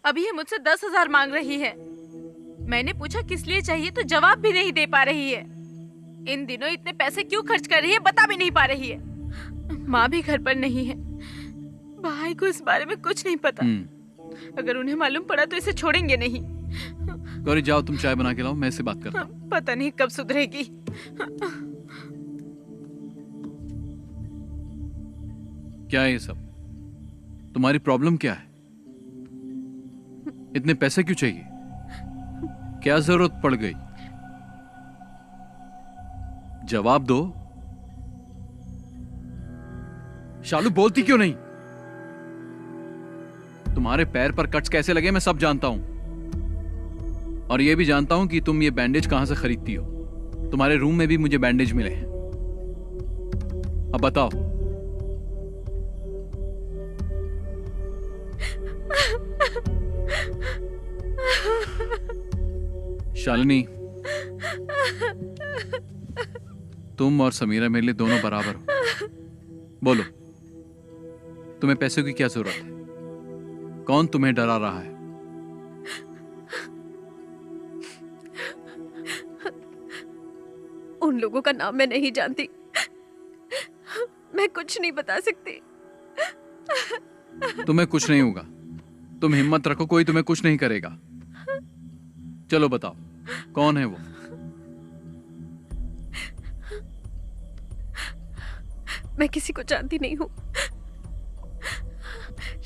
J: अभी ये मुझसे 10,000 मांग रही है। मैंने पूछा किस लिए चाहिए तो जवाब भी नहीं दे पा रही है। इन दिनों इतने पैसे क्यों खर्च कर रही है बता भी नहीं पा रही है। माँ भी घर पर नहीं है। भाई को इस बारे में कुछ नहीं पता। अगर उन्हें मालूम पड़ा तो इसे छोड़ेंगे नहीं।
F: गौरी जाओ, तुम चाय बना के लाओ, मैं इससे बात करता हूँ।
J: पता नहीं कब सुधरेगी।
F: क्या है ये सब? तुम्हारी प्रॉब्लम क्या है? इतने पैसे क्यों चाहिए? क्या जरूरत पड़ गई? जवाब दो। शालू, बोलती क्यों नहीं? तुम्हारे पैर पर कट्स कैसे लगे मैं सब जानता हूं, और ये भी जानता हूं कि तुम ये बैंडेज कहां से खरीदती हो। तुम्हारे रूम में भी मुझे बैंडेज मिले हैं। अब बताओ, शालिनी, तुम और समीरा मेरे लिए दोनों बराबर हो। बोलो, तुम्हें पैसों की क्या जरूरत है? कौन तुम्हें डरा रहा है?
O: उन लोगों का नाम मैं नहीं जानती, मैं कुछ नहीं बता सकती।
F: तुम्हें कुछ नहीं होगा, तुम हिम्मत रखो, कोई तुम्हें कुछ नहीं करेगा। चलो बताओ, कौन है वो?
O: मैं किसी को जानती नहीं हूँ,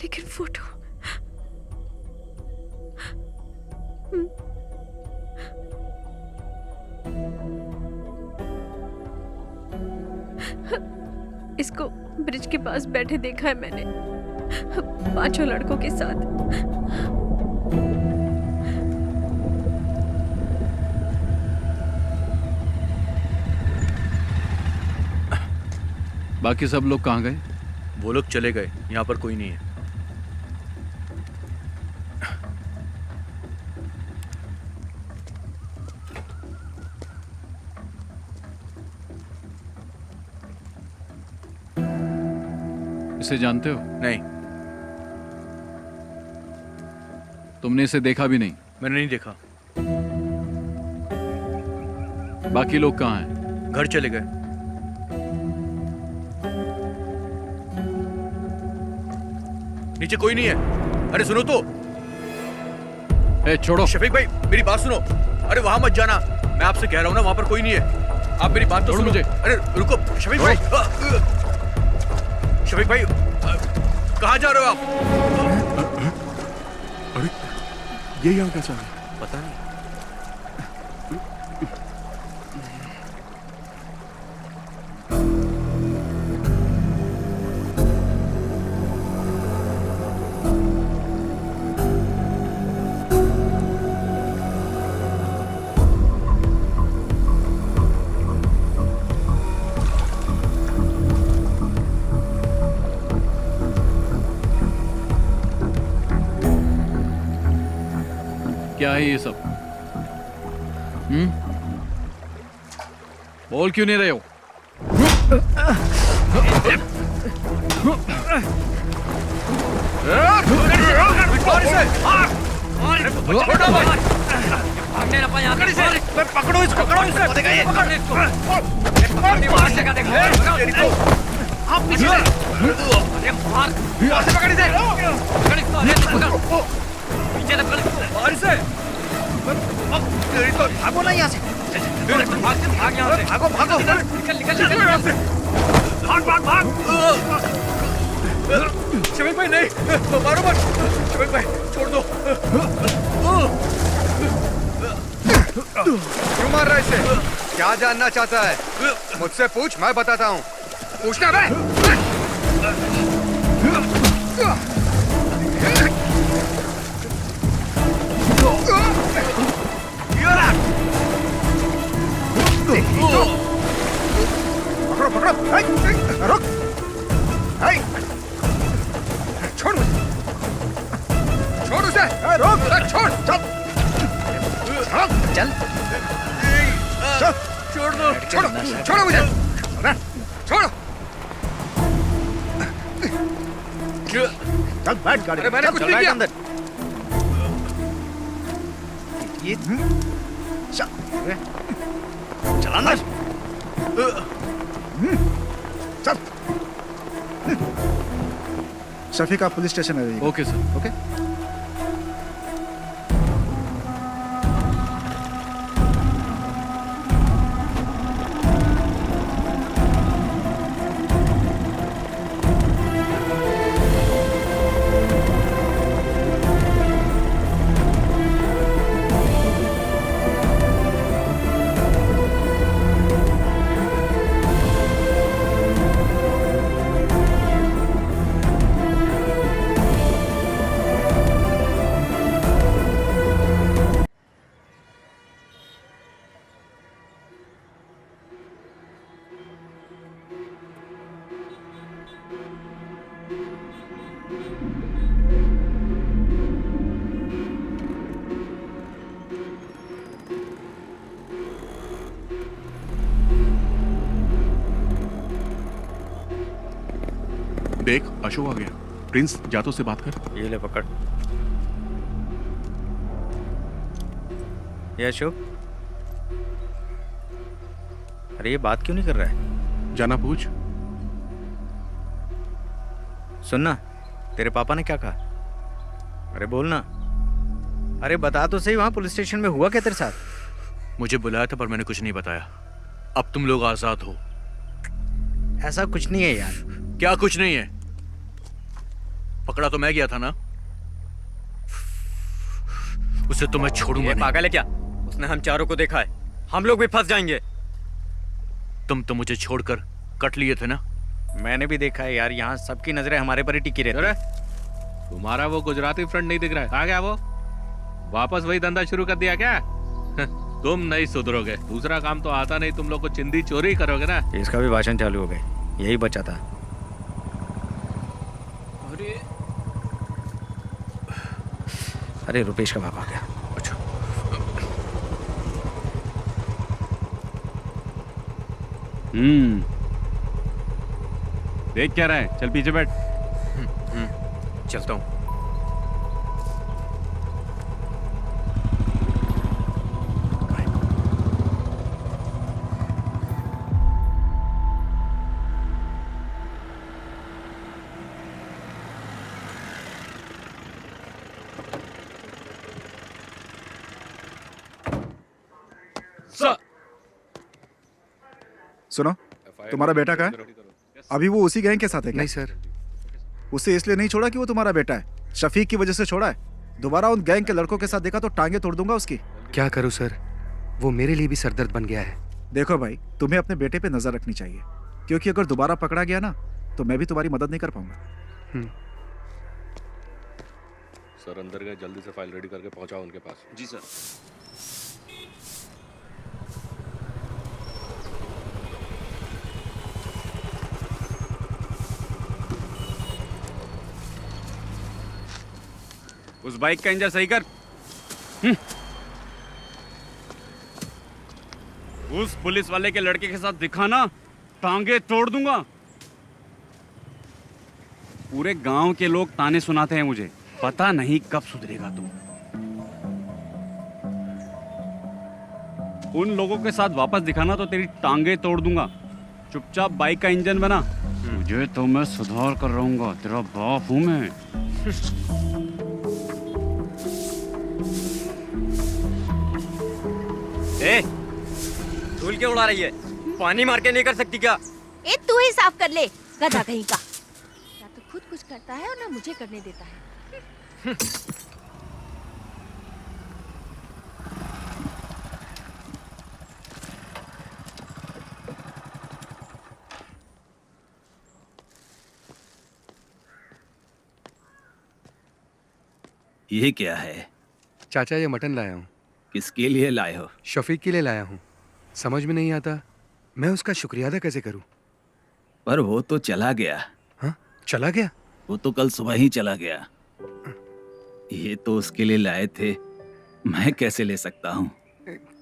O: लेकिन फोटो इसको ब्रिज के पास बैठे देखा है मैंने, 5 लड़कों के साथ।
F: बाकी सब लोग कहाँ गए?
M: वो लोग चले गए, यहाँ पर कोई नहीं है।
F: इसे जानते हो?
M: नहीं।
F: तुमने इसे देखा भी नहीं?
M: मैंने नहीं देखा।
F: बाकी लोग कहाँ हैं?
M: घर चले गए। नीचे कोई नहीं है। अरे सुनो तो।
F: छोड़ो।
M: शफीक भाई मेरी बात सुनो। अरे वहां मत जाना, मैं आपसे कह रहा हूं ना, वहां पर कोई नहीं है। आप मेरी बात तो सुनो मुझे। अरे रुको शफीक भाई। शफीक भाई कहाँ जा रहे हो आप?
P: अरे ये यहाँ कैसा है?
M: पता नहीं।
F: क्या है ये सब? बोल क्यों नहीं रहे हो?
M: पकड़ो इसको, पकड़ो भागो ना यहाँ से। भाग यहाँ से। भागो भागो। निकल यहाँ से। भाग भाग भाग। शफीक भाई नहीं, मारो मत। शफीक भाई छोड़ दो।
A: क्यों मार रहा है इसे? क्या जानना चाहता है? मुझसे पूछ, मैं बताता हूँ। पूछना बे।
H: पकड़ो पकड़ो। रुक।
A: छोड़ मुझे। छोड़ उसे।
H: रोक।
A: छोड़।
H: चल।
A: चल। छोड़ दो। छोड़ो। छोड़ो मुझे। छोड़ो।
H: चल बैठ गाड़ी।
A: अरे मैंने कुछ नहीं किया।
H: अंदर। ये चल अंदर। चल। शफीक आप पुलिस स्टेशन आ जाइए।
F: Okay sir.
H: ओके।
P: देख अशोक आ गया। प्रिंस जा तो उससे बात कर।
M: ये ले पकड़। ये अशोक, अरे ये बात क्यों नहीं कर रहा है?
P: जाना पूछ।
M: सुनना, तेरे पापा ने क्या कहा? अरे बोलना। अरे बता तो सही, वहां पुलिस स्टेशन में हुआ क्या तेरे साथ?
B: मुझे बुलाया था पर मैंने कुछ नहीं बताया। अब तुम लोग आजाद हो।
M: ऐसा कुछ नहीं है यार।
B: क्या कुछ नहीं है? पकड़ा तो मैं गया था ना, उसे तो मैं छोड़ूंगा नहीं।
R: पागल है क्या? उसने हम चारों को देखा है, हम लोग भी फंस जाएंगे।
B: तुम तो मुझे छोड़कर कट लिए थे ना।
M: मैंने भी देखा है यार, यहाँ सबकी नजरें हमारे पर ही टिकी रहती है।
N: तुम्हारा वो गुजराती फ्रेंड नहीं दिख रहा है? कहाँ गया वो? वापस वही धंधा शुरू कर दिया क्या? तुम नहीं सुधरोगे। दूसरा काम तो आता नहीं, तुम लोग को चिंदी चोरी करोगे ना।
M: इसका भी भाषण चालू हो गए, यही बचा था। अरे रुपेश का बाप आ गया। अच्छा।
K: देख क्या रहा है? चल पीछे बैठ।
M: चलता हूँ।
H: सुनो, तुम्हारा बेटा कहाँ है? अभी वो उसी गैंग के साथ है क्या?
A: नहीं सर।
H: उसे इसलिए नहीं छोड़ा कि वो तुम्हारा बेटा है, शफीक की वजह से छोड़ा है। दोबारा उन गैंग के लड़कों के साथ देखा तो टांगे तोड़ दूंगा उसकी।
A: क्या करूं सर, वो मेरे लिए भी सरदर्द बन गया है।
H: देखो भाई, तुम्हें अपने बेटे पे नजर रखनी चाहिए, क्योंकि अगर दोबारा पकड़ा गया ना तो मैं भी तुम्हारी मदद नहीं कर पाऊंगा।
N: सर अंदर गए, जल्दी से फाइल रेडी करके पहुंचाओ उनके पास।
K: जी सर। उस बाइक का इंजन सही कर। उस पुलिस वाले के लड़के के साथ दिखाना, टांगे तोड़ दूंगा। पूरे गांव के लोग ताने सुनाते हैं मुझे, पता नहीं कब सुधरेगा तू। उन लोगों के साथ वापस दिखाना तो तेरी टांगे तोड़ दूंगा। चुपचाप बाइक का इंजन बना, तुझे तो मैं सुधार कर रहूंगा। तेरा बाप हूं मैं।
R: धूल क्यों उड़ा रही है? पानी मार के नहीं कर सकती क्या?
C: ए तू ही साफ कर ले, गधा कहीं का। ना तो खुद कुछ करता है और ना मुझे करने देता है।
B: ये क्या है?
A: चाचा ये मटन लाया हूँ।
B: किसके लिए लाए हो?
A: शफीक के लिए लाया हूँ। समझ में नहीं आता मैं उसका शुक्रिया अदा कैसे करूँ।
B: पर वो तो चला गया।
A: हाँ, चला गया?
B: वो तो कल सुबह ही चला गया। ये तो उसके लिए लाए थे, मैं कैसे ले सकता हूँ?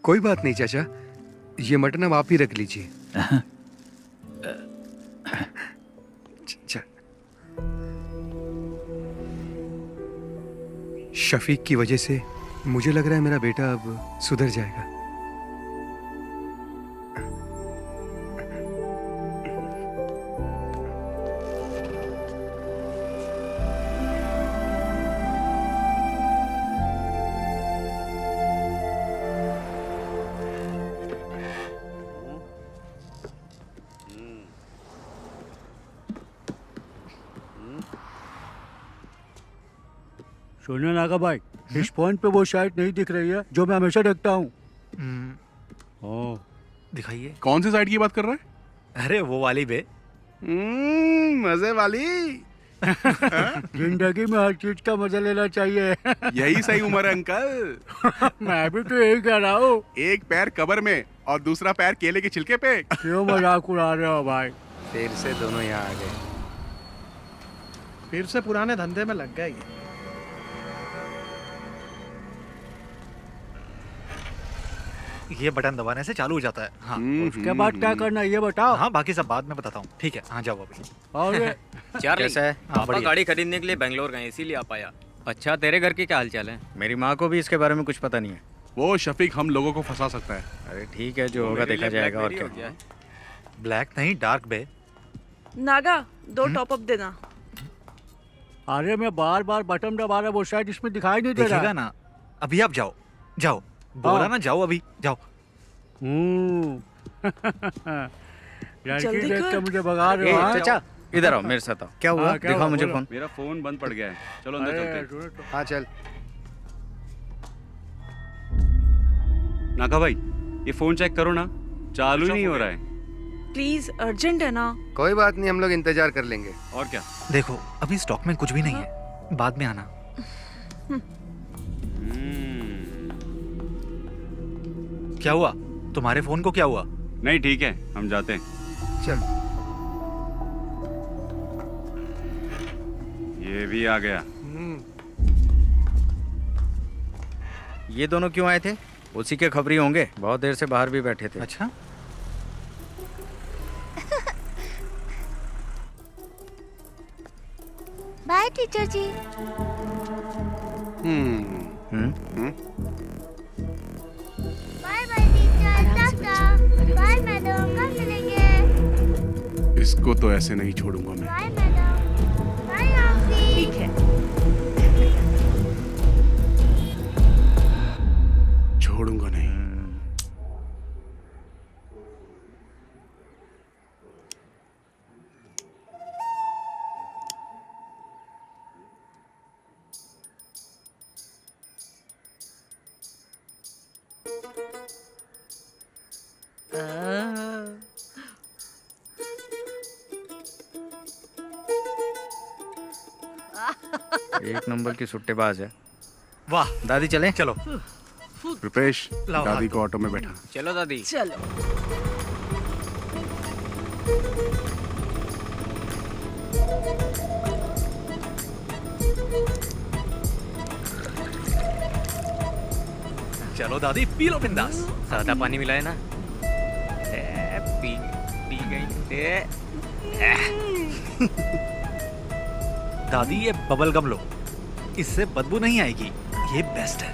A: कोई बात नहीं चाचा, ये मटन अब आप ही रख लीजिए। शफीक की वजह से मुझे लग रहा है मेरा बेटा अब सुधर जाएगा।
T: सुनिए नागा भाई, इस फोन पे वो शायद नहीं दिख रही है जो मैं हमेशा देखता हूँ।
A: दिखाइए।
P: कौन सी साइड की बात कर रहा है?
M: अरे वो वाली बे।
P: मजे वाली।
T: जिंदगी में हर चीज का मजा लेना चाहिए।
P: यही सही उम्र है अंकल।
T: मैं भी तो यही कह रहा हूँ।
P: एक पैर कब्र में और दूसरा पैर केले के छिलके पे।
T: क्यों मजाक उड़ा रहे हो भाई?
A: फिर से दोनों यहाँ आ गए।
Q: फिर से पुराने धंधे में लग गए ये।
H: ये बटन दबाने से चालू हो जाता है। हाँ।
T: उसके बाद क्या करना है ये बताओ।
H: हाँ बाकी सब बाद में बताता हूँ। ठीक है, हाँ जाओ अभी।
T: और
R: चार्ली,
H: कैसा है? हाँ,
R: पापा
H: बढ़िया।
R: गाड़ी खरीदने के लिए बेंगलोर गए इसीलिए आ पाया। अच्छा, तेरे घर की क्या हालचाल है? मेरी माँ को भी इसके बारे में कुछ पता नहीं है।
P: वो शफीक हम लोगों को फंसा सकता है।
R: अरे ठीक है, जो होगा देखा जाएगा। और क्या?
H: ब्लैक नहीं, डार्क बे।
E: नागा 2 टॉप अप देना।
T: अरे मैं बार बार बटन दबा रहा, वो शायद इसमें दिखाई नहीं दे रहा।
H: दिखेगा ना। अभी आप जाओ, जाओ। बोला ना जाओ, अभी जाओ।
T: लड़की देख के मुझे भगा रहे हो।
R: चाचा इधर आओ, मेरे साथ आओ। क्या हुआ? दिखाओ मुझे फोन।
K: मेरा फोन बंद पड़ गया है। चलो अंदर चलते हैं।
I: हाँ चल।
K: नागा भाई, ये फोन चेक करो ना, चालू ही नहीं हो रहा है।
E: प्लीज, अर्जेंट है ना।
I: कोई बात नहीं, हम लोग इंतजार कर लेंगे।
K: और क्या?
H: देखो अभी स्टॉक में कुछ भी नहीं है, बाद में आना। क्या हुआ? तुम्हारे फोन को क्या हुआ?
K: नहीं ठीक है, हम जाते हैं।
I: चल।
K: ये भी आ गया।
R: ये दोनों क्यों आए थे? उसी के खबरी होंगे, बहुत देर से बाहर भी बैठे थे।
H: अच्छा।
U: Bye teacher ji. Bye bye teacher, tata. Bye madam, कब मिलेंगे?
P: इसको तो ऐसे नहीं छोड़ूंगा मैं।
U: Bye madam. Bye aunty.
E: ठीक है,
P: छोड़ूंगा नहीं।
R: एक नंबर की सुट्टेबाज है।
H: वाह
R: दादी चलें?
H: चलो।
P: रुपेश,
H: लाओ
P: दादी
H: हाथ।
P: को ऑटो में बैठा।
R: चलो दादी।
E: चलो।
H: चलो दादी, पी लो बिंदास।
R: सादा पानी मिलाए ना। पी पी गई।
H: दादी ये बबल गम लो, इससे बदबू नहीं आएगी, ये बेस्ट है।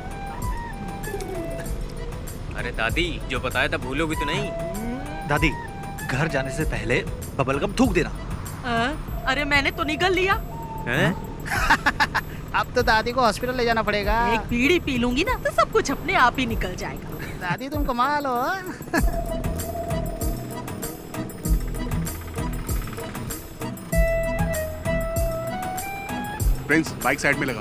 R: अरे दादी, जो बताया था भूलोगी तो नहीं?
H: दादी घर जाने से पहले बबल गम थूक देना।
G: अरे मैंने तो निगल लिया।
V: अब तो दादी को हॉस्पिटल ले जाना पड़ेगा।
G: एक बीड़ी पी लूंगी ना तो सब कुछ अपने आप ही निकल जाएगा।
V: दादी तुम कमाल हो।
P: प्रिंस, बाइक साइड में लगा।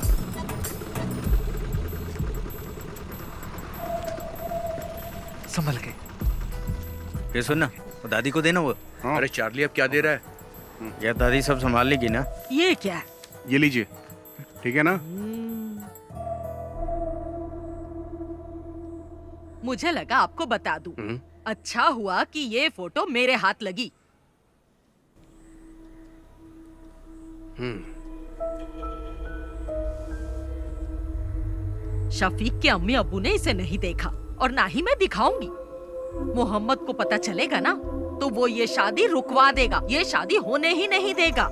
H: संभल के।
R: ये सुन ना, वो दादी को देना वो।
F: अरे चार्ली, अब क्या दे रहा है?
R: यार दादी सब संभाल लेगी ना।
G: ये क्या है?
P: ये लीजिए, ठीक है ना?
G: मुझे लगा आपको बता दूं। अच्छा हुआ कि ये फोटो मेरे हाथ लगी। शफीक के अम्मी अब्बू ने इसे नहीं देखा और ना ही मैं दिखाऊंगी। मोहम्मद को पता चलेगा ना तो वो ये शादी रुकवा देगा, ये शादी होने ही नहीं देगा।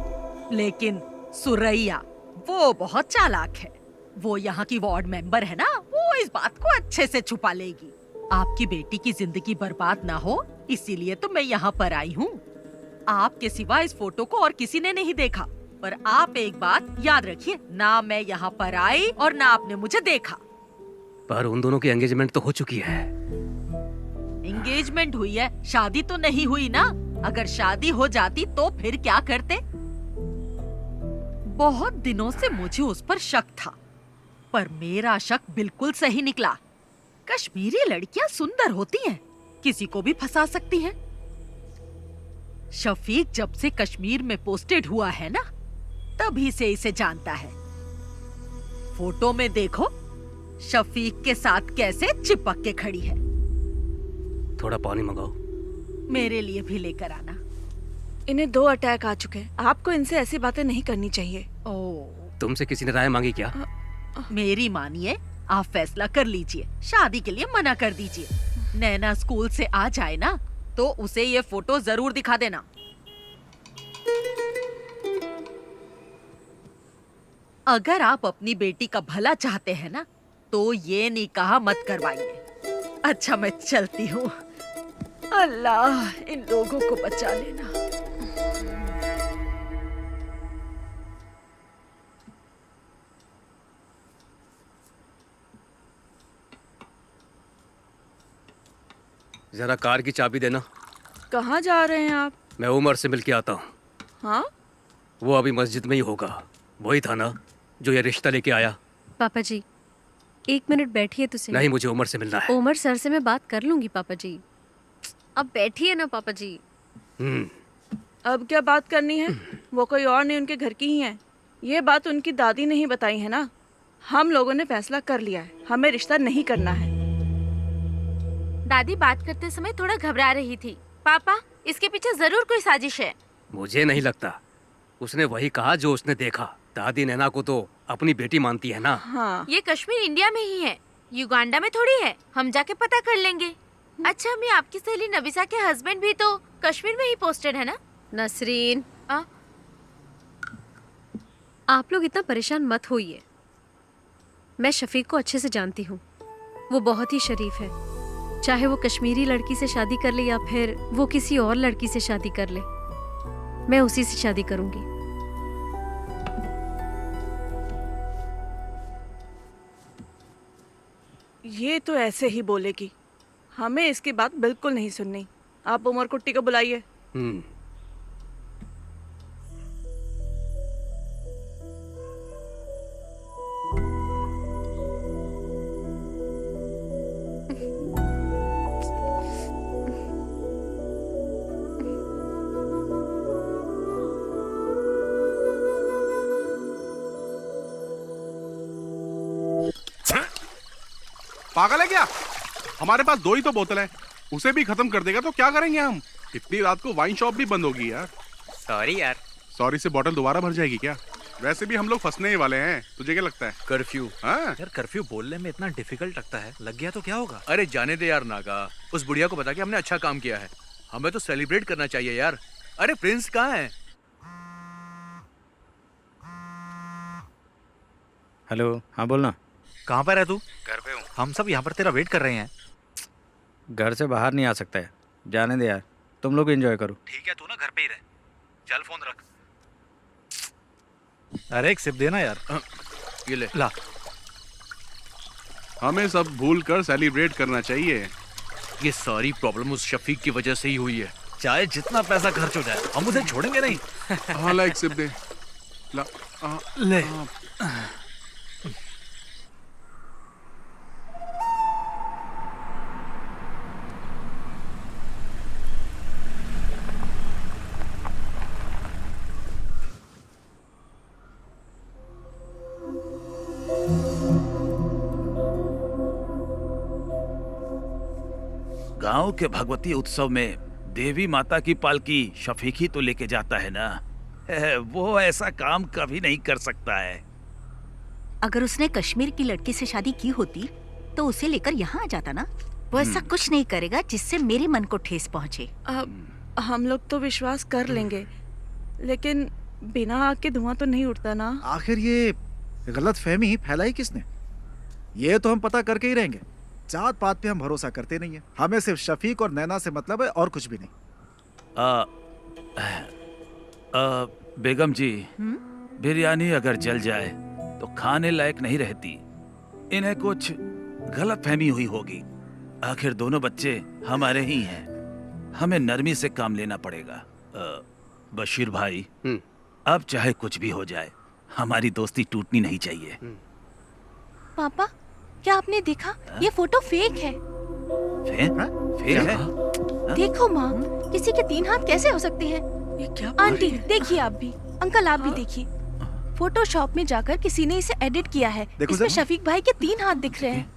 G: लेकिन सुरैया वो बहुत चालाक है। वो यहाँ की वार्ड मेंबर है ना, वो इस बात को अच्छे से छुपा लेगी। आपकी बेटी की जिंदगी बर्बाद ना हो इसीलिए तो मैं यहाँ पर आई हूँ। आपके सिवा इस फोटो को और किसी ने नहीं देखा। पर आप एक बात याद रखिए, ना मैं यहाँ पर आई और ना आपने मुझे देखा।
L: पर उन दोनों की एंगेजमेंट तो हो चुकी है।
G: एंगेजमेंट हुई है, शादी तो नहीं हुई ना। अगर शादी हो जाती तो फिर क्या करते? बहुत दिनों से मुझे उस पर शक था, पर मेरा शक बिल्कुल सही निकला। कश्मीरी लड़कियां सुंदर होती हैं, किसी को भी फंसा सकती हैं। शफीक जब से कश्मीर में पोस्टेड हुआ है ना, तभी से इसे जानता है। फोटो में देखो शफीक के साथ कैसे चिपक के खड़ी है।
L: थोड़ा पानी मंगाओ।
G: मेरे लिए भी लेकर आना।
E: इन्हें 2 अटैक आ चुके हैं। आपको इनसे ऐसी बातें नहीं करनी चाहिए।
L: तुमसे किसी ने राय मांगी क्या?
G: मेरी मानिए, आप फैसला कर लीजिए। शादी के लिए मना कर दीजिए। नैना स्कूल से आ जाए ना तो उसे ये फोटो जरूर दिखा देना। अगर आप अपनी बेटी का भला चाहते हैं ना तो ये निकाह मत करवाइए। अच्छा मैं चलती हूँ। अल्लाह इन लोगों को बचा लेना।
L: जरा कार की चाबी देना।
E: कहाँ जा रहे हैं आप?
L: मैं उमर से मिल के आता हूँ।
E: हाँ?
L: वो अभी मस्जिद में ही होगा। वही था ना जो ये रिश्ता लेके आया।
O: पापा जी 1 मिनट बैठिए तो सही।
L: नहीं, मुझे उमर से मिलना है।
O: उमर सर से मैं बात कर लूंगी पापा जी। अब बैठिए ना पापा जी।
E: अब क्या बात करनी है? वो कोई और नहीं, उनके घर की ही है। ये बात उनकी दादी ने ही बताई है ना। हम लोगों ने फैसला कर लिया है, हमें रिश्ता नहीं करना है।
J: दादी बात करते समय थोड़ा घबरा रही थी। पापा इसके पीछे जरूर कोई साजिश है।
L: मुझे नहीं लगता। उसने वही कहा जो उसने देखा। दादी नैना को तो अपनी बेटी मानती है ना।
E: हाँ।
J: ये कश्मीर इंडिया में ही है, युगांडा में थोड़ी है। हम जाके पता कर लेंगे। अच्छा मैं आपकी सहेली नबीसा के हस्बैंड भी तो कश्मीर में ही पोस्टेड है ना?
O: नसरीन आप लोग इतना परेशान मत होइए। मैं शफीक को अच्छे से जानती हूँ। वो बहुत ही शरीफ है। चाहे वो कश्मीरी लड़की से शादी कर ले या फिर वो किसी और लड़की से शादी कर ले, मैं उसी से शादी करूंगी।
E: ये तो ऐसे ही बोलेगी। हमें इसकी बात बिल्कुल नहीं सुननी। आप उमर कुट्टी को बुलाइए।
P: पागल है क्या? हमारे पास 2 ही तो बोतल है, उसे भी खत्म कर देगा तो क्या करेंगे हम? इतनी रात को वाइन शॉप भी बंद होगी यार।
M: सॉरी यार।
P: सॉरी से बोतल दोबारा भर जाएगी क्या? वैसे भी हम लोग फंसने ही वाले हैं। तुझे क्या लगता है?
B: कर्फ्यू।
P: हाँ
B: यार कर्फ्यू बोलने में इतना डिफिकल्ट लगता है। लग गया तो क्या होगा?
F: अरे जाने दे यार नागा। उस बुढ़िया को बता के हमने अच्छा काम किया है। हमें तो सेलिब्रेट करना चाहिए यार। अरे प्रिंस कहाँ है?
M: हेलो, हाँ बोलना।
B: कहाँ पर है तू?
M: घर पे हूँ।
B: हम सब यहाँ पर तेरा वेट कर रहे हैं।
M: घर से बाहर नहीं आ सकता है। जाने दे यार, तुम लोग एंजॉय करो।
B: ठीक है, तू ना घर पे ही रह। चल फोन रख। अरे एक सिप देना यार।
F: ये ले।
B: ला।
P: हमें सब भूल कर सेलिब्रेट करना चाहिए।
F: ये सारी प्रॉब्लम उस शफीक की वजह से ही हुई है।
B: चाहे जितना पैसा खर्च हो जाए हम उसे छोड़ेंगे नहीं।
P: हाँ ला, एक सिप दे। ला।
B: ले। गांव के भगवती उत्सव में देवी माता की पालकी शफीक ही तो लेके जाता है ना। वो ऐसा काम कभी नहीं कर सकता है।
D: अगर उसने कश्मीर की लड़की से शादी की होती तो उसे लेकर यहाँ आ जाता ना। वो ऐसा कुछ नहीं करेगा जिससे मेरे मन को ठेस पहुँचे।
E: हम लोग तो विश्वास कर लेंगे, लेकिन बिना आग के धुआं तो नहीं उठता ना।
H: आखिर ये गलत फहमी फैलाई किसने? ये तो हम पता करके ही रहेंगे। जात पात पे हम भरोसा करते नहीं है। हमें सिर्फ शफीक और नैना से मतलब है और कुछ भी नहीं।
B: बेगम जी, बिरयानी अगर जल जाए तो खाने लायक नहीं रहती। इन्हें कुछ गलत फहमी हुई होगी। आखिर दोनों बच्चे हमारे ही हैं। हमें नरमी से काम लेना पड़ेगा। बशीर भाई, अब चाहे कुछ भी हो जाए हमारी दोस्ती टूटनी नहीं चाहिए।
J: पापा क्या आपने देखा? ये फोटो फेक है।
B: फेक है?
J: देखो माँ, किसी के 3 हाथ कैसे हो सकते हैं?
E: ये क्या?
J: आंटी देखिए, आप भी। अंकल आप भी देखिए। फोटोशॉप में जाकर किसी ने इसे एडिट किया है। इसमें शफीक भाई के 3 हाथ दिख रहे हैं।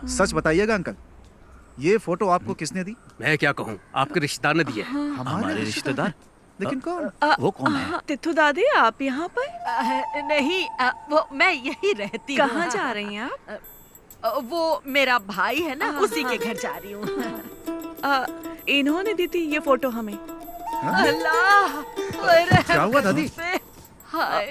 H: सच बताइएगा अंकल, ये फोटो आपको किसने दी?
L: मैं क्या कहूँ, आपके रिश्तेदार ने दी है।
H: हमारे रिश्तेदार? लेकिन कौन?
L: वो कौन है?
E: तिथु दादी, आप यहाँ पर?
G: नहीं, वो मैं यही रहती हूँ।
E: कहाँ जा रही हैं आप?
G: वो मेरा भाई है ना, उसी के घर जा रही हूँ।
E: इन्होंने दी थी ये फोटो हमें।
G: अल्लाह,
H: क्या हुआ दादी?
G: हाय,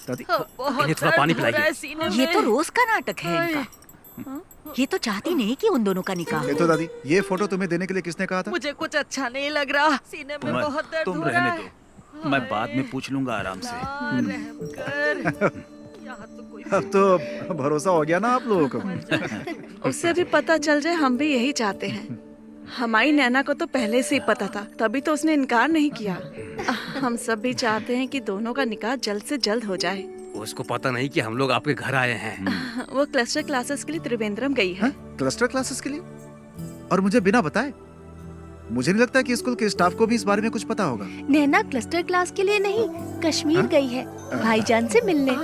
H: दादी,
G: बहुत
L: इन्हें थोड़ा पानी
G: दर्द हो रहा है
L: पिलाइए।
G: सीने
D: ये
G: में।
D: तो रोज का नाटक है इनका। ये तो चाहती नहीं कि उन दोनों का निकाह
H: ये
D: हो।
H: तो दादी, ये फोटो तुम्हें देने के लिए किसने कहा था?
G: मुझे कुछ अच्छा नहीं लग रहा, सीने में
B: तुम्हारे-
G: बहुत दर्द
B: तुम
G: हो रहा
B: रहने
G: है।
B: दो, मैं बाद में पूछ लूंगा आराम से।
G: रहम कर। यहाँ तो कोई
H: अब तो भरोसा हो गया ना आप लोगों को।
E: उससे भी पता चल जाए, हम भी यही चाहते हैं। हमारी नैना को तो पहले से ही पता था, तभी तो उसने इनकार नहीं किया। हम सब भी चाहते हैं कि दोनों का निकाह जल्द से जल्द हो जाए।
L: उसको पता नहीं कि हम लोग आपके घर आए हैं।
E: वो क्लस्टर क्लासेस के लिए त्रिवेंद्रम गई है।
H: क्लस्टर क्लासेस के लिए? और मुझे बिना बताए? मुझे नहीं लगता कि स्कूल के स्टाफ को भी इस बारे में कुछ पता होगा।
U: नैना क्लस्टर क्लास के लिए नहीं, कश्मीर गई है भाईजान से मिलने।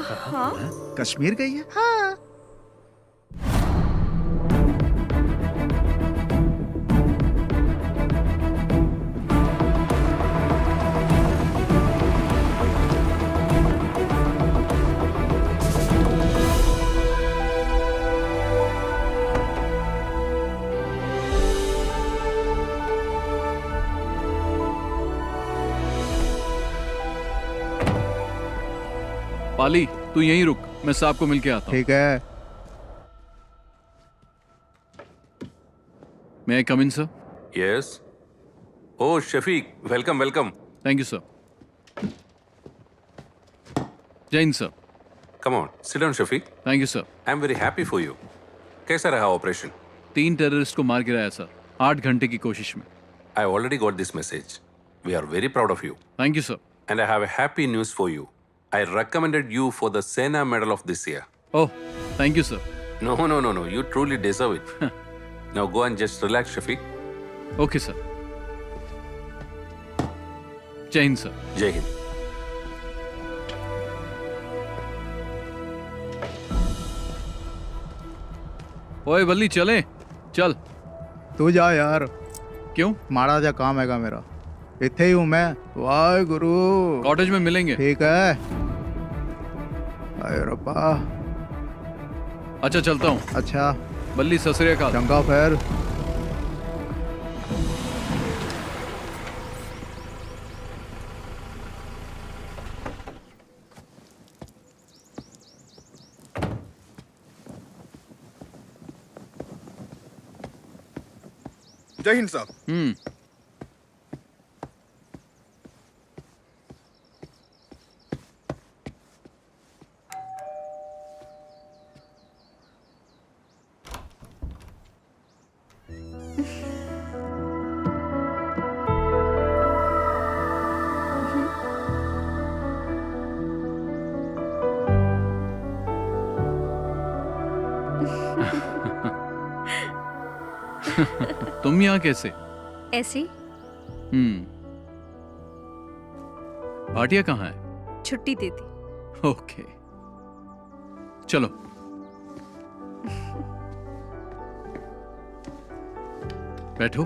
H: कश्मीर गई है?
U: हाँ।
F: पाली, तू यहीं रुक, मैं साहब को मिलके आता हूँ।
H: ठीक है।
F: May I come in, sir?
N: Yes. Oh, Shafiq, welcome, welcome.
F: Thank you, sir. जय Hind, sir.
N: Come on, sit down, Shafiq.
F: Thank you, sir.
N: I'm very happy for you. कैसा रहा ऑपरेशन?
F: 3 टेररिस्ट को मार गिराया, सर। 8 घंटे की कोशिश में।
N: I already got this message. We are very proud of you.
F: Thank you, sir.
N: And I have a happy news for you. I recommended you for the Sena Medal of this year.
F: Oh, thank you, sir.
N: No. You truly deserve it. Now go and just relax, Shafiq.
F: Okay, sir. जय Hind, sir.
N: जय हिंद.
F: ओए बल्ली, चले चल।
S: तू जा यार।
F: क्यों?
S: माड़ा जा काम हैगा मेरा, इत्थे ही हूँ मैं। वाहे गुरु।
F: कॉटेज में मिलेंगे।
S: ठीक है। अरे रब्बा।
F: अच्छा, चलता हूँ।
S: अच्छा।
F: बल्ली, सत श्री अकाल।
S: चंगा फिर।
P: जय हिंद साहब।
F: तुम यहाँ कैसे?
O: ऐसे ही।
F: भाटिया कहाँ है?
O: छुट्टी दे दी।
F: ओके, चलो। बैठो।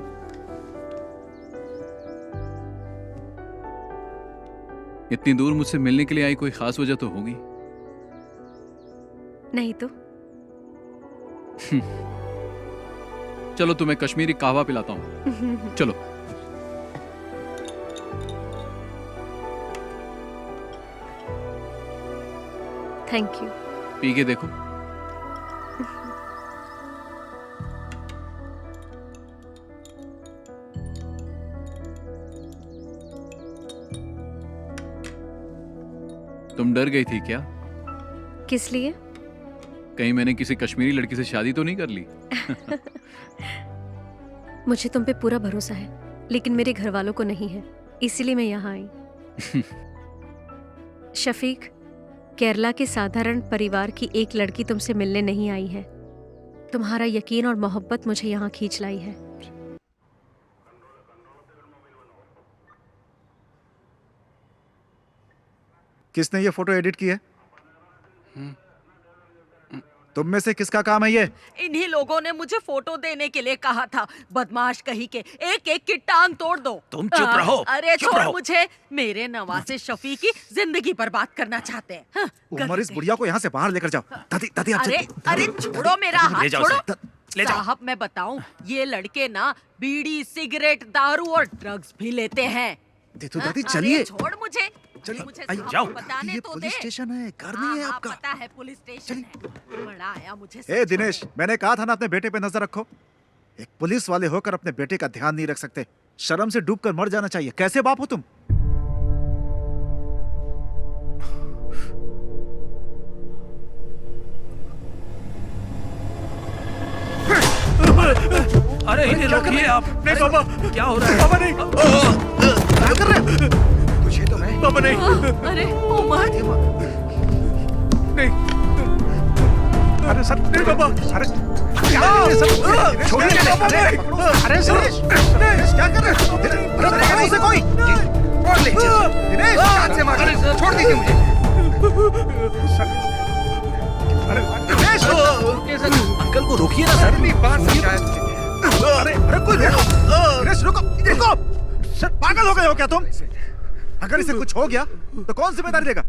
F: इतनी दूर मुझसे मिलने के लिए आई, कोई खास वजह तो होगी।
O: नहीं तो।
F: चलो, तुम्हें कश्मीरी कहवा पिलाता हूँ। चलो।
O: Thank you.
F: पी के देखो। तुम डर गई थी क्या?
O: किस लिए?
F: कहीं मैंने किसी कश्मीरी लड़की से शादी तो नहीं कर ली?
O: मुझे तुम पे पूरा भरोसा है, लेकिन मेरे घर वालों को नहीं है, इसीलिए मैं यहाँ आई। शफीक, केरला के साधारण परिवार की एक लड़की तुमसे मिलने नहीं आई है। तुम्हारा यकीन और मोहब्बत मुझे यहाँ खींच लाई है।
H: किसने ये फोटो एडिट की है? तुम में से किसका काम है ये?
G: इन्हीं लोगों ने मुझे फोटो देने के लिए कहा था। बदमाश कहीं के, एक एक की टांग तोड़ दो।
B: तुम चुप रहो।
G: अरे
B: चुप
G: छोड़
B: रहो।
G: मुझे। मेरे नवासे शफी की जिंदगी बर्बाद करना चाहते हैं। हाँ,
H: उमर, इस बुढ़िया को यहाँ से बाहर लेकर जाओ। दादी दादी आप
G: अरे अरे छोड़ो मेरा हाथ,
B: ले जाओ
G: छोड़ो।
B: उसे, ले जाओ।
G: साहब मैं बताऊं, ये लड़के ना बीड़ी, सिगरेट, दारू और ड्रग्स भी लेते हैं।
H: तो दादी
G: हाँ,
H: चलिए।
G: अरे छोड़ मुझे।
H: चलिए,
G: मुझे
H: आइए,
G: साहब
H: जाओ।
G: बताने
H: ये
G: तो
H: पुलिस
G: दे।
H: स्टेशन है, घर
G: हाँ,
H: नहीं है
G: हाँ,
H: आपका।
G: पता है पुलिस स्टेशन है। बड़ा आया मुझे।
H: ए दिनेश, मैंने कहा था ना अपने बेटे पे नजर रखो। एक पुलिस वाले होकर अपने बेटे का ध्यान नहीं रख सकते। शर्म से डूबकर मर जाना चाहिए। कैसे बाप हो तुम?
B: अरे इन्हें रोकिए आप।
H: नहीं बाबा,
B: क्या हो रहा है?
H: बाबा नहीं। क्या कर रहे हो? तुझे तो मैं। बाबा नहीं।
G: अरे उमर।
H: नहीं। अरे सर, नहीं बाबा। अरे क्या है सर? छोड़िए बाबा नहीं। अरे सर, दिनेश क्या कर रहे हो? अरे मारो उसे कोई। छोड़ ले। दिनेश हाथ से मारो। छोड़ दीजिए मुझे। अरे दिनेश,
B: अंकल को रोकिए ना सर।
H: नहीं बात समझाया। अरे अरे कोई रुको। दिनेश रुको, रुको। सर पागल हो गए हो क्या तुम? अगर इसे कुछ हो गया तो कौन जिम्मेदारी लेगा?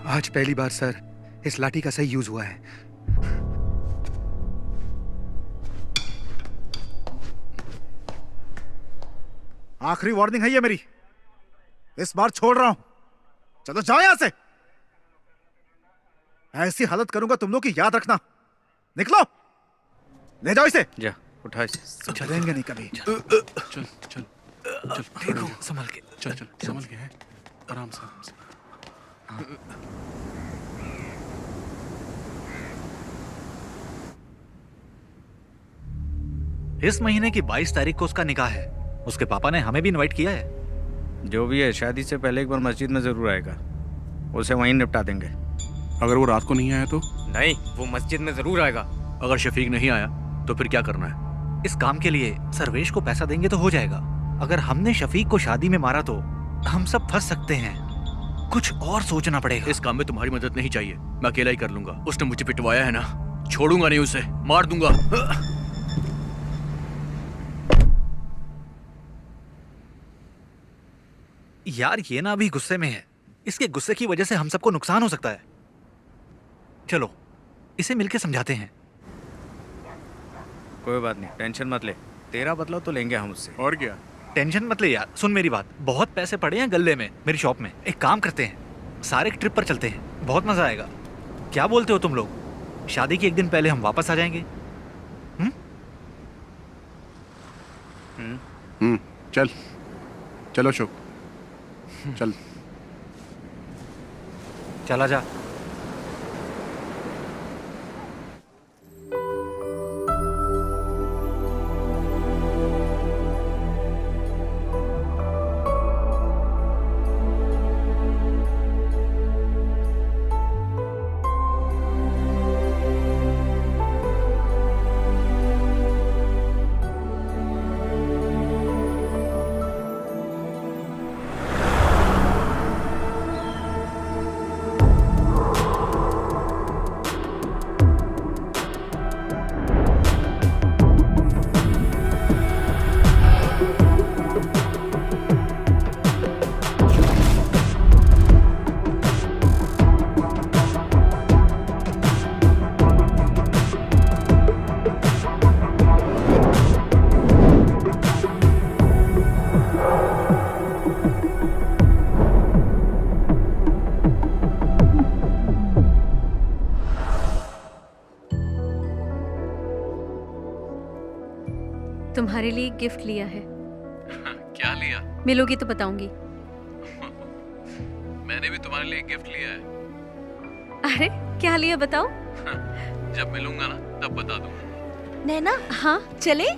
A: आज पहली बार सर इस लाठी का सही यूज हुआ है।
H: आखिरी वार्निंग है ये मेरी। इस बार छोड़ रहा हूं। चलो जाओ यहां से। ऐसी हालत करूंगा तुम लोग की, याद रखना। निकलो, ले जाओ इसे।
K: जा उठा इसे।
H: चलेंगे नहीं कभी।
P: चल चल चल
B: देखो संभल के।
P: चल चल संभल के है। आराम से आराम से।
C: इस महीने की 22 तारीख को उसका निकाह है। उसके पापा ने हमें भी इनवाइट किया है।
K: जो भी है, शादी से पहले एक बार मस्जिद में जरूर आएगा। उसे वहीं निपटा देंगे।
P: अगर वो रात को नहीं आया तो?
C: नहीं, वो मस्जिद में जरूर आएगा।
B: अगर शफीक नहीं आया तो फिर क्या करना है?
C: इस काम के लिए सर्वेश को पैसा देंगे तो हो जाएगा। अगर हमने शफीक को शादी में मारा तो हम सब फंस सकते हैं। कुछ और सोचना पड़ेगा।
B: इस काम में तुम्हारी मदद नहीं चाहिए, मैं अकेला ही कर लूंगा। उसने मुझे पिटवाया है ना, छोड़ूंगा नहीं उसे, मार दूंगा।
C: यार ये ना अभी गुस्से में है। इसके गुस्से की वजह से हम सबको नुकसान हो सकता है। चलो इसे मिलके समझाते हैं।
K: कोई बात नहीं, टेंशन मत ले। तेरा बदला तो लेंगे हम उससे।
P: और क्या?
C: टेंशन मत ले यार, सुन मेरी बात। बहुत पैसे पड़े हैं गल्ले में मेरी शॉप में। एक काम करते हैं, सारे ट्रिप पर चलते हैं, बहुत मजा आएगा। क्या बोलते हो तुम लोग? शादी के एक दिन पहले हम वापस आ जाएंगे।
P: चल चलो अशोक, चल।
C: चला जा।
O: तुम्हारे लिए एक गिफ्ट लिया है।
F: क्या लिया?
O: मिलोगी तो बताऊंगी।
F: मैंने भी तुम्हारे लिए गिफ्ट लिया है।
O: अरे क्या लिया बताओ?
F: जब मिलूंगा ना तब बता दूंगा।
O: नैना, हाँ चले?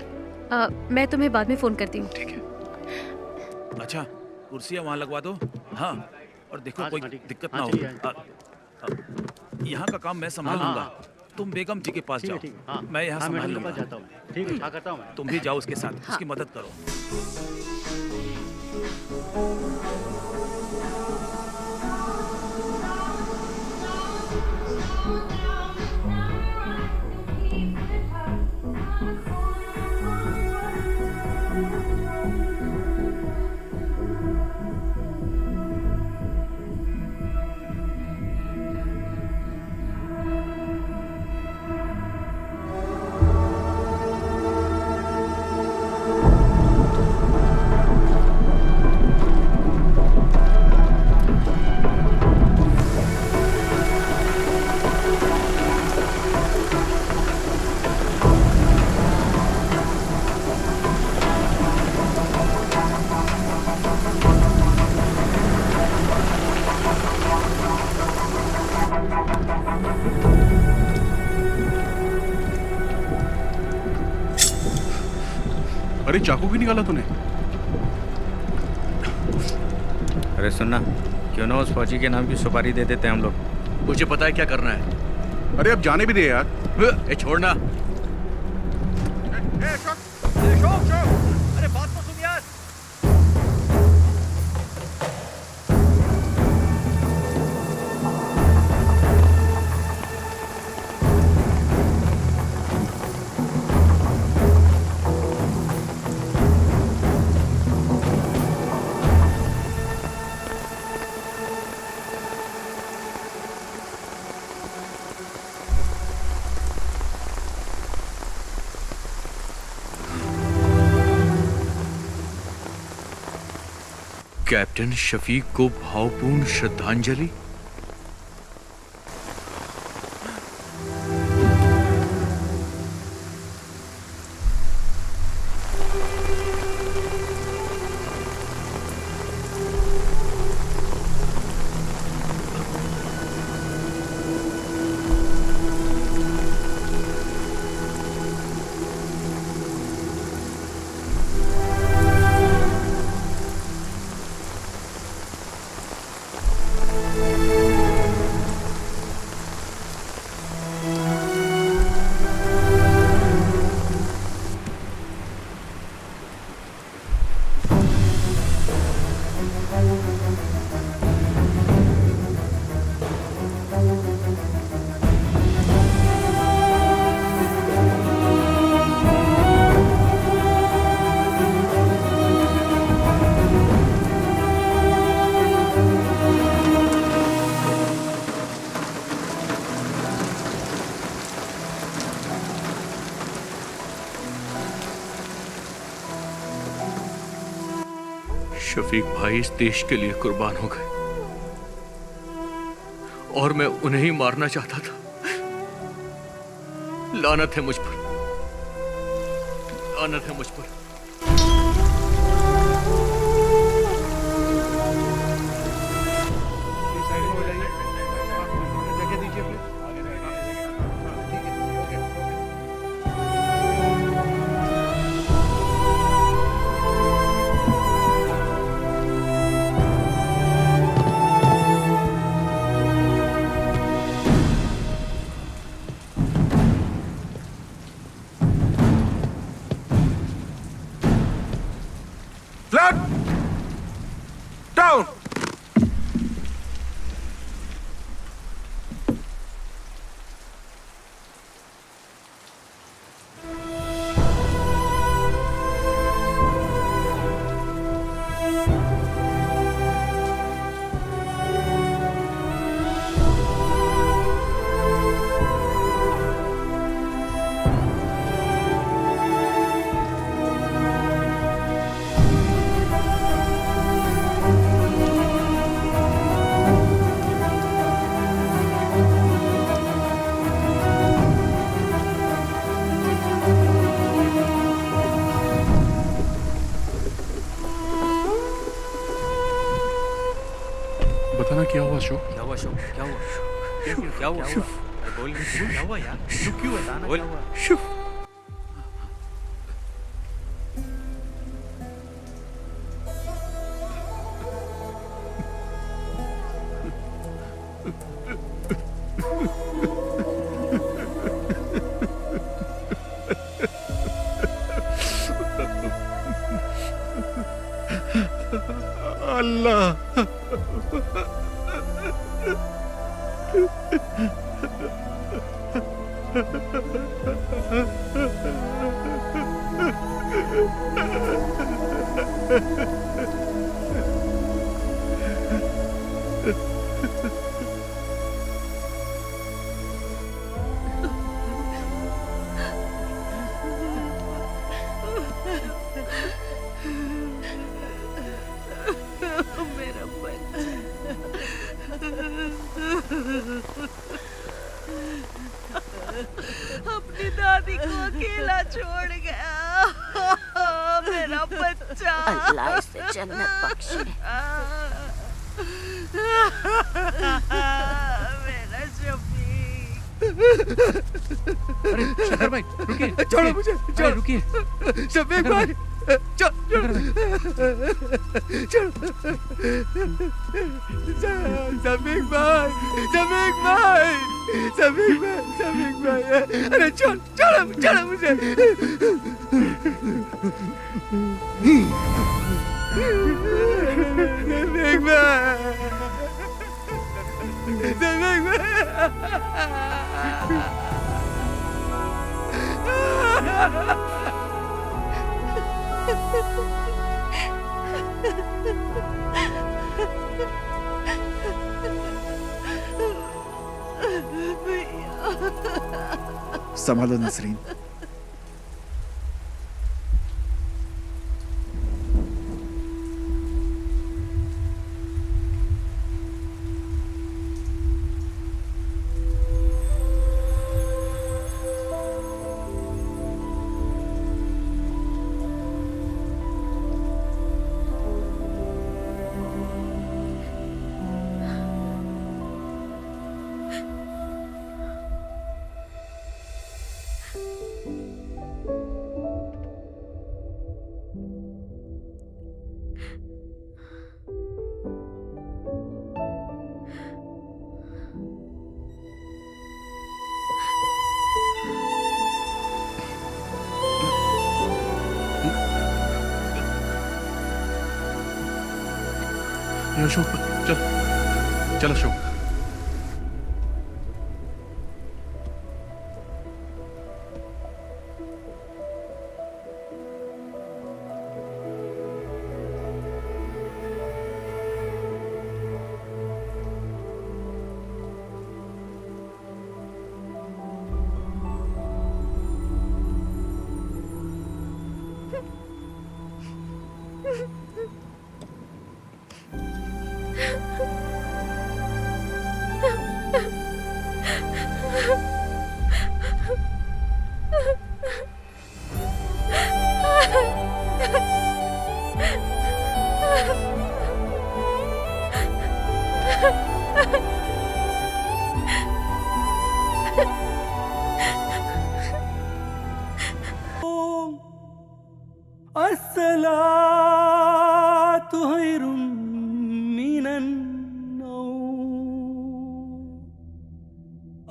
O: मैं तुम्हें बाद में फोन करती हूँ।
F: ठीक है। अच्छा कुर्सियाँ वहाँ लगवा दो। हाँ और देखो कोई दिक्कत ना हो। यहाँ का काम मैं संभाल लूंगा,
B: तुम बेगम जी के पास
M: ठीक है,
B: जाओ।
M: ठीक है, हाँ।
B: मैं यहाँ
M: हाँ,
B: संभाल
M: मैडम के
B: लूंगा।
M: पास जाता हूँ। ठीक है, हाँ, करता हूँ मैं।
B: तुम भी जाओ उसके साथ,
M: हाँ।
B: उसकी मदद करो।
P: अरे चाकू क्यों निकाला तूने?
M: अरे सुनना, क्यों ना उस फौजी के नाम की सुपारी दे देते हैं हम लोग।
Q: मुझे पता है क्या करना है।
P: अरे अब जाने भी दे यार।
Q: ए छोड़ना।
M: अरे बात तो सुन यार।
Q: कैप्टन शफीक को भावपूर्ण श्रद्धांजलि। शफीक भाई इस देश के लिए कुर्बान हो गए और मैं उन्हें ही मारना चाहता था। लानत है मुझ पर, लानत है मुझ पर।
P: Flat! Down! बताना क्या हुआ अशोक?
L: क्या हुआ अशोक? क्या हुआ? क्या हुआ? बोल, क्या हुआ यार? क्यों बताना? बोल।
M: अल्लाह।
G: मेरा बच्चा अपनी दादी को अकेला छोड़ गया। मेरा बच्चा।
D: अल्लाह इसे जन्नत बख्शे।
G: मेरा शफीक।
F: अरे शंकर भाई रुकिए,
M: छोड़ो मुझे,
F: अरे रुकिए
M: शफीक भाई, शफीक भाई, शफीक भाई, शफीक भाई, शफीक भाई, अरे छोड़ो मुझे। शफीक भाई, शफीक
H: संभालो नसरीन।
P: अशोक चल, चल अशोक।
M: अस्सलातु खैरुम मिनन नौम।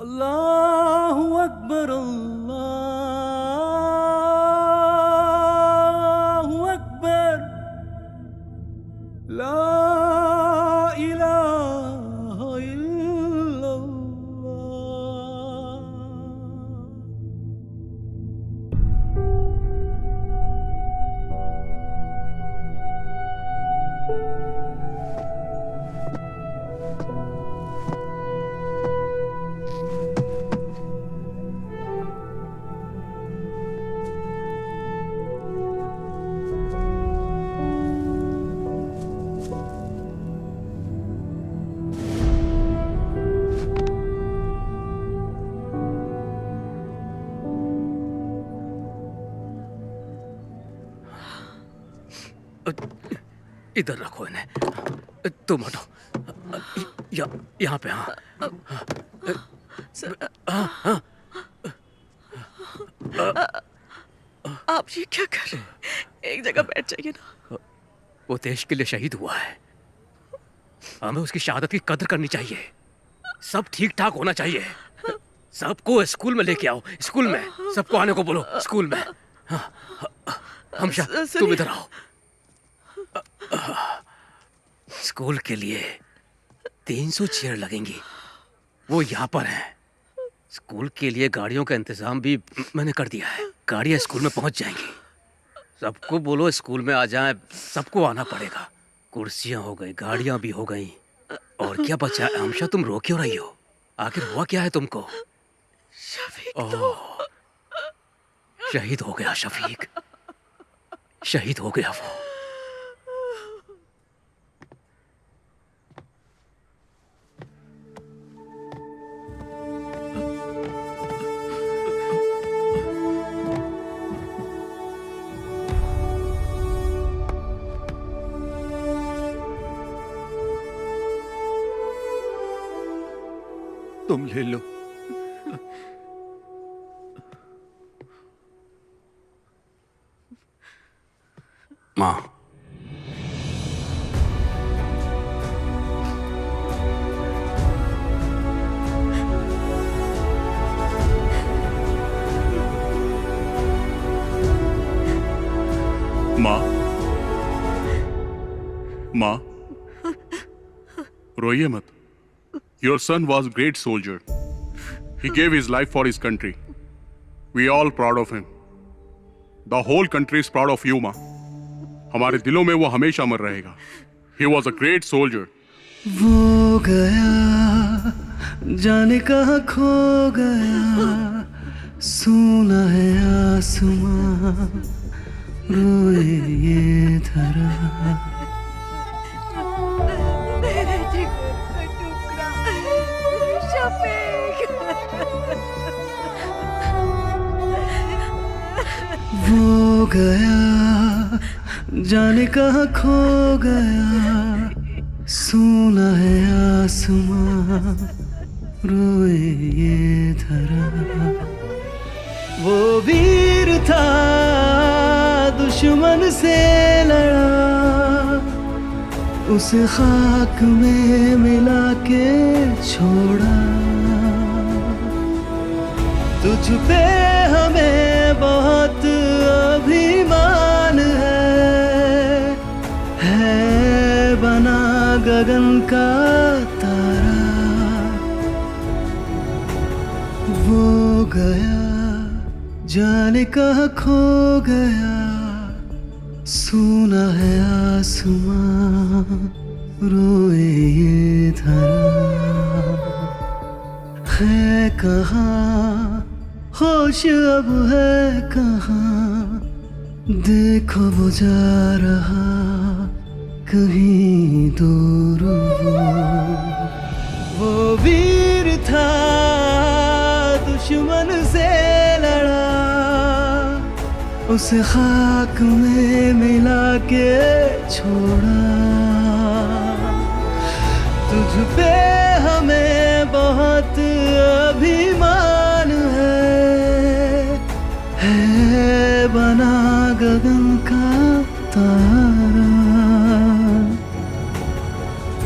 M: अल्लाहु अकबर, अल्लाहु अकबर, ला इलाहा इल्लल्लाह।
L: इधर रखो इन्हें, तुम हटो। यहाँ पे। हाँ हाँ।
E: आप ये क्या कर रहे हैं? एक जगह बैठ जाइए ना।
L: वो देश के लिए शहीद हुआ है, हमें उसकी शहादत की कदर करनी चाहिए। सब ठीक ठाक होना चाहिए। सबको स्कूल में लेके आओ, स्कूल में सबको आने को बोलो, स्कूल में। हमशा तुम इधर आओ। स्कूल के लिए 300 चेयर लगेंगी, वो यहाँ पर हैं। स्कूल के लिए गाड़ियों का इंतजाम भी मैंने कर दिया है। गाड़ियाँ स्कूल में पहुँच जाएंगी। सबको बोलो स्कूल में आ जाएं, सबको आना पड़ेगा। कुर्सियाँ हो गई, गाड़ियाँ भी हो गई, और क्या बचा है? आमशा, तुम रो क्यों रही हो? आखिर हुआ क्या है तुमको? ओह, शहीद हो गया शफीक, शहीद हो गया वो।
Q: तुम ले लो।
N: माँ,
P: माँ, माँ, रोइए मत। Your son was a great soldier. He gave his life for his country. We all proud of him. The whole country is proud of you, माँ। हमारे दिलों में वो हमेशा अमर रहेगा। He was a great soldier.
I: वो गया जाने कहाँ खो गया, सुना है आसमां, रोए ये धरा। वो गया जाने कहाँ खो गया, सुना है आसमां, रोए ये धरा। वो वीर था दुश्मन से लड़ा, उसे खाक में मिला के छोड़ा। तुझ पे हमें बहुत अभिमान है बना गगन का तारा। वो गया जाने कहाँ खो गया, सुना है आसमां, रोए ये धरा। है कहाँ होश अब है कहाँ, देखो वो जा रहा कहीं दूर। वो वीर था दुश्मन से लड़ा, उसे खाक में मिला के छोड़ा। तुझ पे हमें बहुत अभिमान है बना गगन का तारा।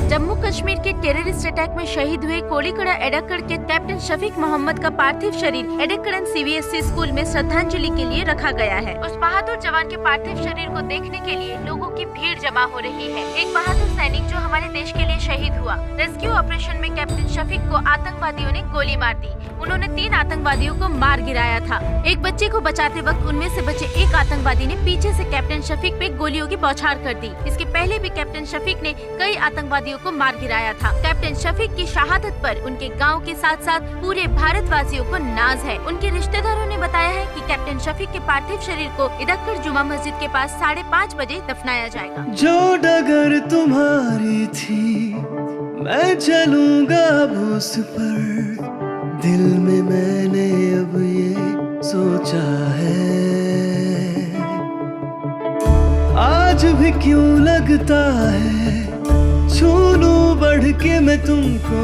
J: जम्मू कश्मीर के टेररिस्ट अटैक में शहीद हुए कोलीकड़ा एडक्कड़ के कैप्टन शफीक मोहम्मद का पार्थिव शरीर एडक्कड़न CBSE स्कूल में श्रद्धांजलि के लिए रखा गया है। उस बहादुर जवान के पार्थिव शरीर को देखने के लिए लोगों की भीड़ जमा हो रही है। एक बहादुर सैनिक जो हमारे देश के लिए शहीद हुआ। रेस्क्यू ऑपरेशन में कैप्टन शफीक को आतंकवादियों ने गोली मार दी। उन्होंने 3 आतंकवादियों को मार गिराया था। एक बच्चे को बचाते वक्त उनमें से बचे एक आतंकवादी ने पीछे से कैप्टन शफीक पे गोलियों की बौछार कर दी। इसके पहले भी कैप्टन शफीक ने कई आतंकवादियों को मार गिराया था। कैप्टन शफीक की शहादत पर उनके गांव के साथ साथ पूरे भारतवासियों को नाज है। उनके रिश्तेदारों ने बताया है कि कैप्टन शफीक के पार्थिव शरीर को इदक्कड़ जुमा मस्जिद के पास 5:30 बजे दफनाया जाएगा।
I: जो डगर तुम्हारी थी मैं चलूंगा अब उस पर, दिल में मैंने अब ये सोचा है। आज भी क्यों लगता है छू लूं बढ़ के मैं तुमको,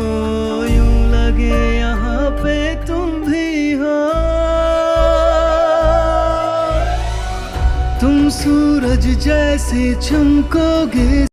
I: यूं लगे यहाँ पे तुम भी हो। तुम सूरज जैसे चमकोगे